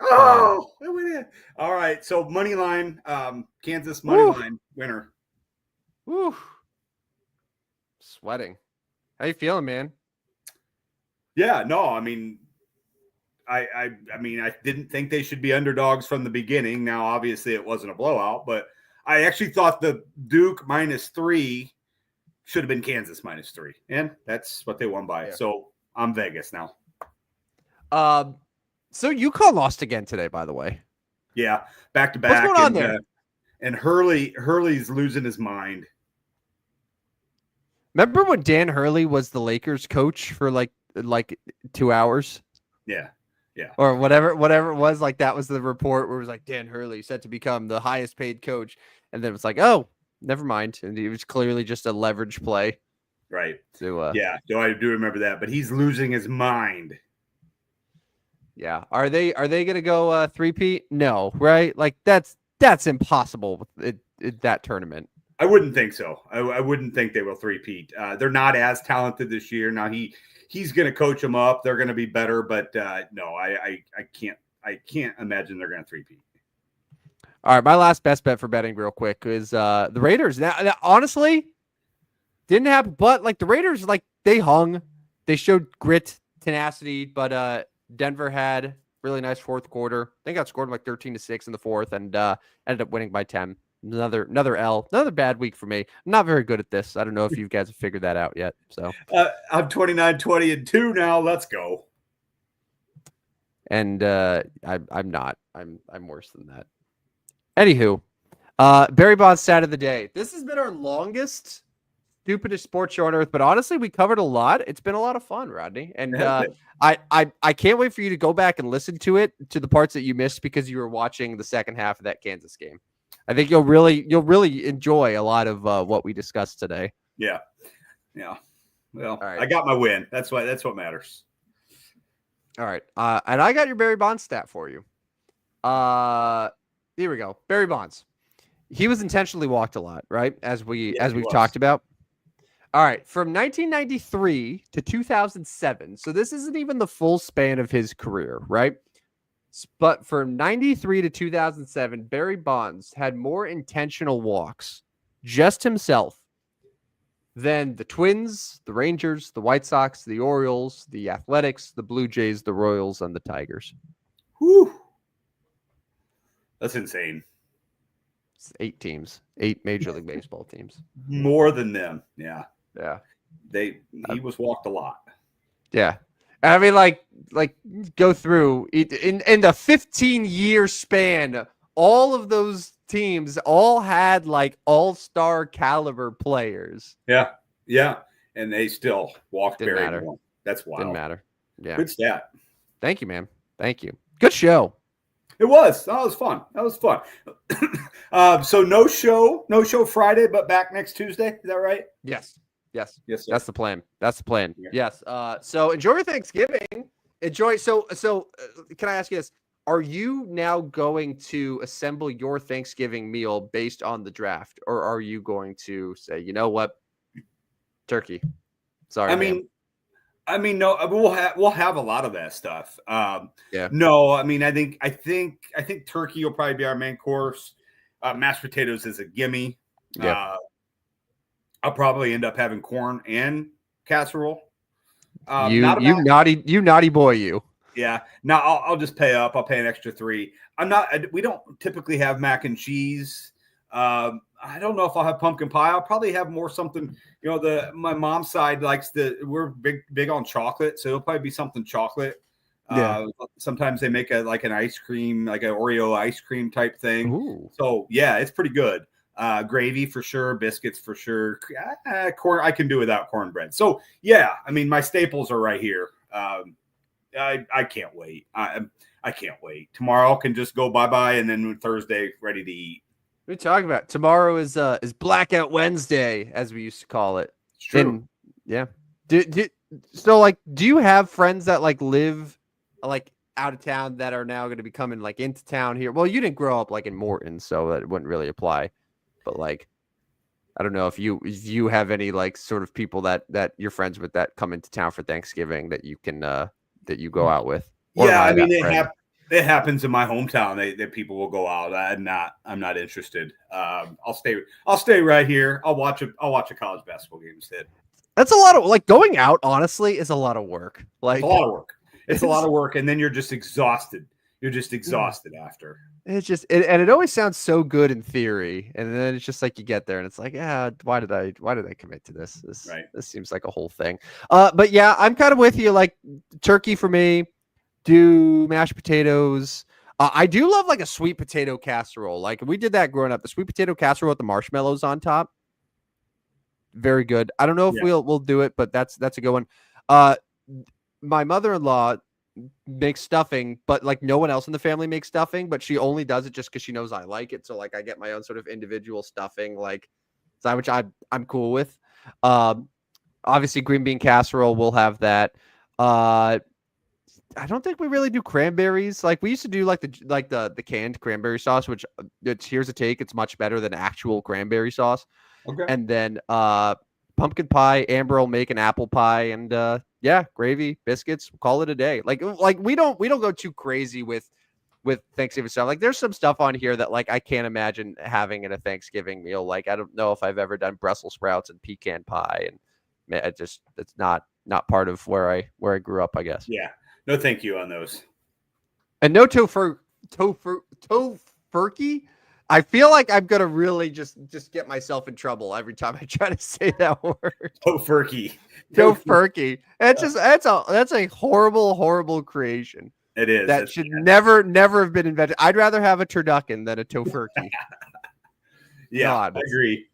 Oh, it went in. All right. So money line, Kansas money line winner. Woo. Sweating. How you feeling, man? Yeah. No, I mean. I mean, I didn't think they should be underdogs from the beginning. Now, obviously, it wasn't a blowout, but I actually thought the Duke -3 should have been Kansas -3, and that's what they won by. Yeah. So I'm Vegas now. So UConn lost again today, by the way. Yeah, back to back. What's going on there? And Hurley's losing his mind. Remember when Dan Hurley was the Lakers coach for like 2 hours? Yeah. Yeah. Or whatever it was, like that was the report where it was like Dan Hurley set to become the highest paid coach, and then it was like, oh, never mind, and it was clearly just a leverage play. Right. So yeah, I do remember that, but he's losing his mind. Yeah, are they gonna go three-peat? No, right? Like that's impossible with that tournament. I wouldn't think so. I wouldn't think they will three-peat. They're not as talented this year. Now he's going to coach them up. They're going to be better, but no, I can't imagine they're going to three-peat. All right, my last best bet for betting, real quick, is the Raiders. Now, honestly, didn't happen, but like the Raiders, like they hung, they showed grit, tenacity, but Denver had really nice fourth quarter. They got scored like 13-6 in the fourth, and ended up winning by 10. Another L, another bad week for me. I'm not very good at this. I don't know if you guys have figured that out yet. So I'm 29-20-2 now. Let's go. And I'm not. I'm worse than that. Anywho, Barry Bonds stat of the day. This has been our longest stupidest sports show on earth, but honestly, we covered a lot. It's been a lot of fun, Rodney. And I can't wait for you to go back and listen to it, to the parts that you missed because you were watching the second half of that Kansas game. I think you'll really enjoy a lot of what we discussed today. Yeah. Well, right. I got my win. That's what matters. All right. And I got your Barry Bonds stat for you. Here we go. Barry Bonds. He was intentionally walked a lot, right? As we've talked about. All right. From 1993 to 2007. So this isn't even the full span of his career, right? But from 93 to 2007, Barry Bonds had more intentional walks, just himself, than the Twins, the Rangers, the White Sox, the Orioles, the Athletics, the Blue Jays, the Royals, and the Tigers. Whew. That's insane. It's 8 teams, 8 Major League Baseball teams. More than them. Yeah. Yeah. He was walked a lot. Yeah. I mean, like go through in the 15-year span, all of those teams all had like all-star caliber players. Yeah. Yeah. And they still walked Didn't Barry matter. Bonds. That's wild. Didn't matter. Yeah. Good stat. Thank you, man. Thank you. Good show. It was. That was fun. So no show Friday, but back next Tuesday. Is that right? Yes. Yes. Sir. That's the plan. Yeah. Yes. So enjoy your Thanksgiving. So can I ask you this? Are you now going to assemble your Thanksgiving meal based on the draft, or are you going to say, you know what, turkey? Sorry. I mean, no, we'll have a lot of that stuff. Yeah. No, I mean, I think turkey will probably be our main course. Mashed potatoes is a gimme. Yeah. I'll probably end up having corn and casserole. You naughty boy, you. Yeah. Now I'll just pay up. I'll pay an extra $3. We don't typically have mac and cheese. I don't know if I'll have pumpkin pie. I'll probably have more something, my mom's side we're big on chocolate. So it'll probably be something chocolate. Yeah. Sometimes they make an ice cream, like an Oreo ice cream type thing. Ooh. So yeah, it's pretty good. Gravy for sure. Biscuits for sure. Corn. I can do without cornbread. So yeah, I mean, my staples are right here. I can't wait. I can't wait. Tomorrow can just go bye-bye. And then Thursday ready to eat. What are you talking about? Tomorrow is Blackout Wednesday, as we used to call it. It's true. Yeah. Do you have friends that live out of town that are now going to be coming into town here? Well, you didn't grow up in Morton, so that wouldn't really apply. But I don't know if you have any sort of people that you're friends with that come into town for Thanksgiving that you can that you go out with. Yeah, I mean it happens in my hometown. That people will go out. I'm not interested. I'll stay right here. I'll watch a college basketball game instead. That's a lot of going out. Honestly, is a lot of work. It's a lot of work. It's a lot of work, and then you're just exhausted. You're just exhausted after. It's just and it always sounds so good in theory, and then it's just you get there and it's why did I commit to this? This seems like a whole thing. But yeah, I'm kind of with you. Turkey for me. Do mashed potatoes. I do love a sweet potato casserole. We did that growing up. The sweet potato casserole with the marshmallows on top. very good. I don't know if Yeah. we'll do it, but that's a good one. Uh, my mother-in-law makes stuffing, but like no one else in the family makes stuffing, but she only does it just because she knows I like it. So like I get my own sort of individual stuffing, like which I'm cool with. Obviously green bean casserole, we'll have that. I don't think we really do cranberries. Like we used to do like the canned cranberry sauce, which here's a take. It's much better than actual cranberry sauce. Okay. And then pumpkin pie. Amber will make an apple pie, and yeah, gravy, biscuits. Call it a day. Like we don't go too crazy with Thanksgiving stuff. Like there's some stuff on here that like I can't imagine having in a Thanksgiving meal. Like I don't know if I've ever done Brussels sprouts and pecan pie, and it's not part of where I grew up, I guess. Yeah. No, thank you on those. And no tofurkey. I feel like I'm gonna really just get myself in trouble every time I try to say that word. Tofurkey. Tofurkey. That's a horrible creation. It is. That should never have been invented. I'd rather have a turducken than a tofurkey. Yeah, God, I agree.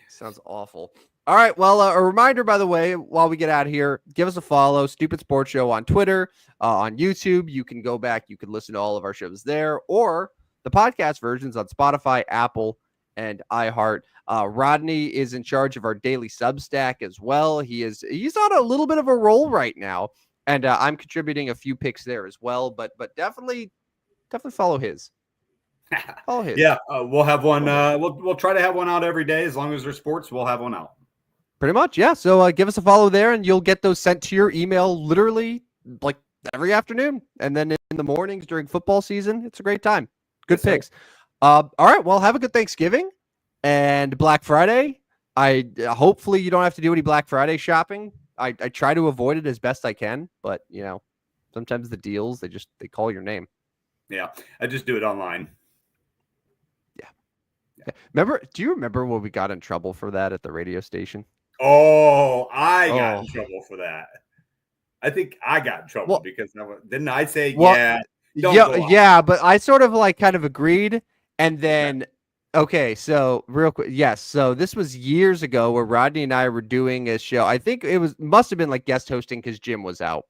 Sounds awful. All right. Well, a reminder, by the way, while we get out of here, give us a follow. Stupid Sports Show on Twitter, on YouTube. You can go back. You can listen to all of our shows there, or the podcast versions on Spotify, Apple, and iHeart. Rodney is in charge of our daily Substack as well. He's on a little bit of a roll right now, and I'm contributing a few picks there as well. But definitely follow his. Follow his. Yeah, we'll have one. We'll try to have one out every day as long as there's sports. We'll have one out. Pretty much, yeah. So give us a follow there, and you'll get those sent to your email literally like every afternoon, and then in the mornings during football season. It's a great time. Good picks. All right. Well, have a good Thanksgiving and Black Friday. Hopefully you don't have to do any Black Friday shopping. I try to avoid it as best I can, but sometimes the deals they call your name. Yeah, I just do it online. Yeah. Do you remember when we got in trouble for that at the radio station? Oh, I got in trouble for that. I think I got in trouble because didn't I say yeah, but I sort of like kind of agreed, and then okay, so real quick, yes, so this was years ago where Rodney and I were doing a show. I think must have been like guest hosting because Jim was out,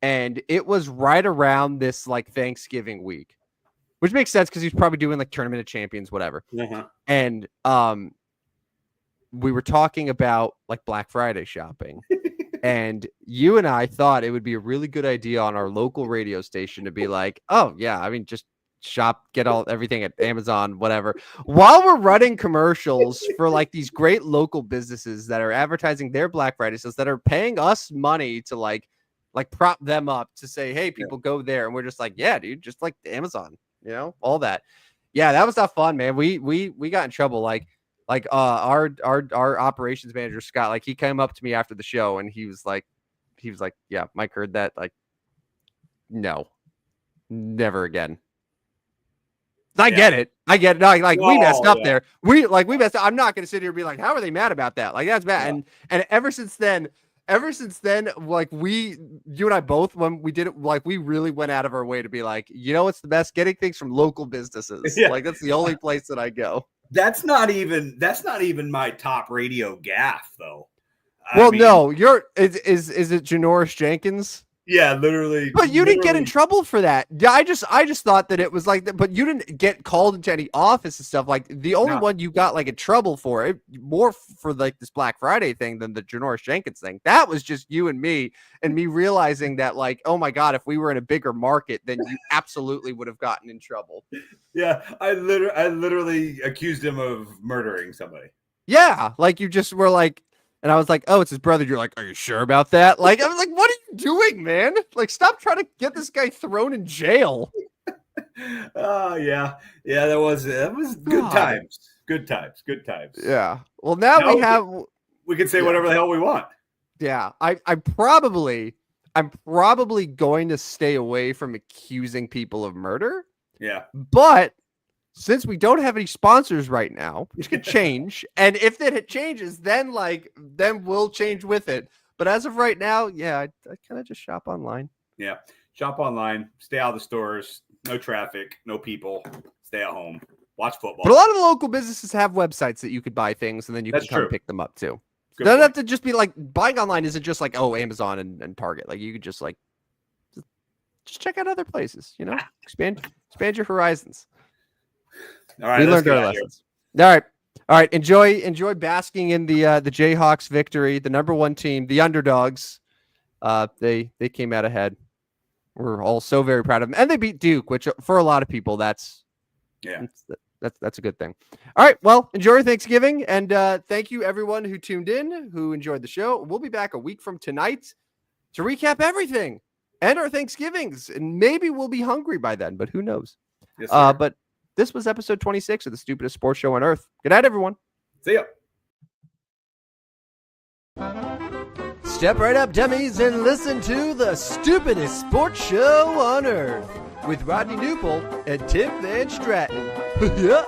and it was right around this like Thanksgiving week, which makes sense because he's probably doing like Tournament of Champions, whatever. Uh-huh. And we were talking about like Black Friday shopping. And you and I thought it would be a really good idea on our local radio station to be like, oh yeah, I mean, just shop, get everything at Amazon, whatever. While we're running commercials for like these great local businesses that are advertising their Black Friday sales that are paying us money to like prop them up to say, hey, people go there. And we're just like, yeah, dude, just like Amazon, all that. Yeah, that was not fun, man. We got in trouble. Like our operations manager, Scott, like he came up to me after the show and he was like, yeah, Mike heard that. Like, no, never again. I get it. No, like we messed up there. We messed up. I'm not going to sit here and be like, how are they mad about that? Like that's bad. Yeah. And ever since then, like you and I both, when we did it, like we really went out of our way to be like, what's the best? Getting things from local businesses. Yeah. Like that's the only place that I go. That's not even my top radio gaffe though. No, is it Janoris Jenkins? Yeah, literally. But you didn't get in trouble for that. Yeah, I just thought that it was like that, but you didn't get called into any office and stuff. Like the only one you got like in trouble for it, more for like this Black Friday thing than the Janoris Jenkins thing. That was just you and me realizing that like, oh my God, if we were in a bigger market, then you absolutely would have gotten in trouble. Yeah, I literally accused him of murdering somebody. Yeah, like you just were like, and I was like, oh, it's his brother. You're like, are you sure about that? Like, I was like, what are you doing, man? Like, stop trying to get this guy thrown in jail. Oh, yeah. Yeah, that was good times. Good times. Yeah. Well, now we can say whatever the hell we want. Yeah. I'm probably going to stay away from accusing people of murder. Yeah. But since we don't have any sponsors right now, which could change, and if it changes, then we'll change with it. But as of right now, yeah, I kind of just shop online. Yeah, shop online, stay out of the stores, no traffic, no people, stay at home, watch football. But a lot of the local businesses have websites that you could buy things, and then you can come pick them up too. Doesn't have to just be like buying online isn't just like, oh, Amazon and Target. Like you could just like just check out other places, you know, expand your horizons. All right. We learned our lessons. All right. Enjoy basking in the Jayhawks victory, the #1 team, the underdogs. They came out ahead. We're all so very proud of them, and they beat Duke, which for a lot of people, that's a good thing. All right. Well, enjoy your Thanksgiving, and thank you everyone who tuned in, who enjoyed the show. We'll be back a week from tonight to recap everything and our Thanksgivings, and maybe we'll be hungry by then, but who knows? Yes, sir. But this was episode 26 of the Stupidest Sports Show on Earth. Good night, everyone. See ya. Step right up, dummies, and listen to the Stupidest Sports Show on Earth with Rodney Newbold and Tim Van Stratton. Yeah.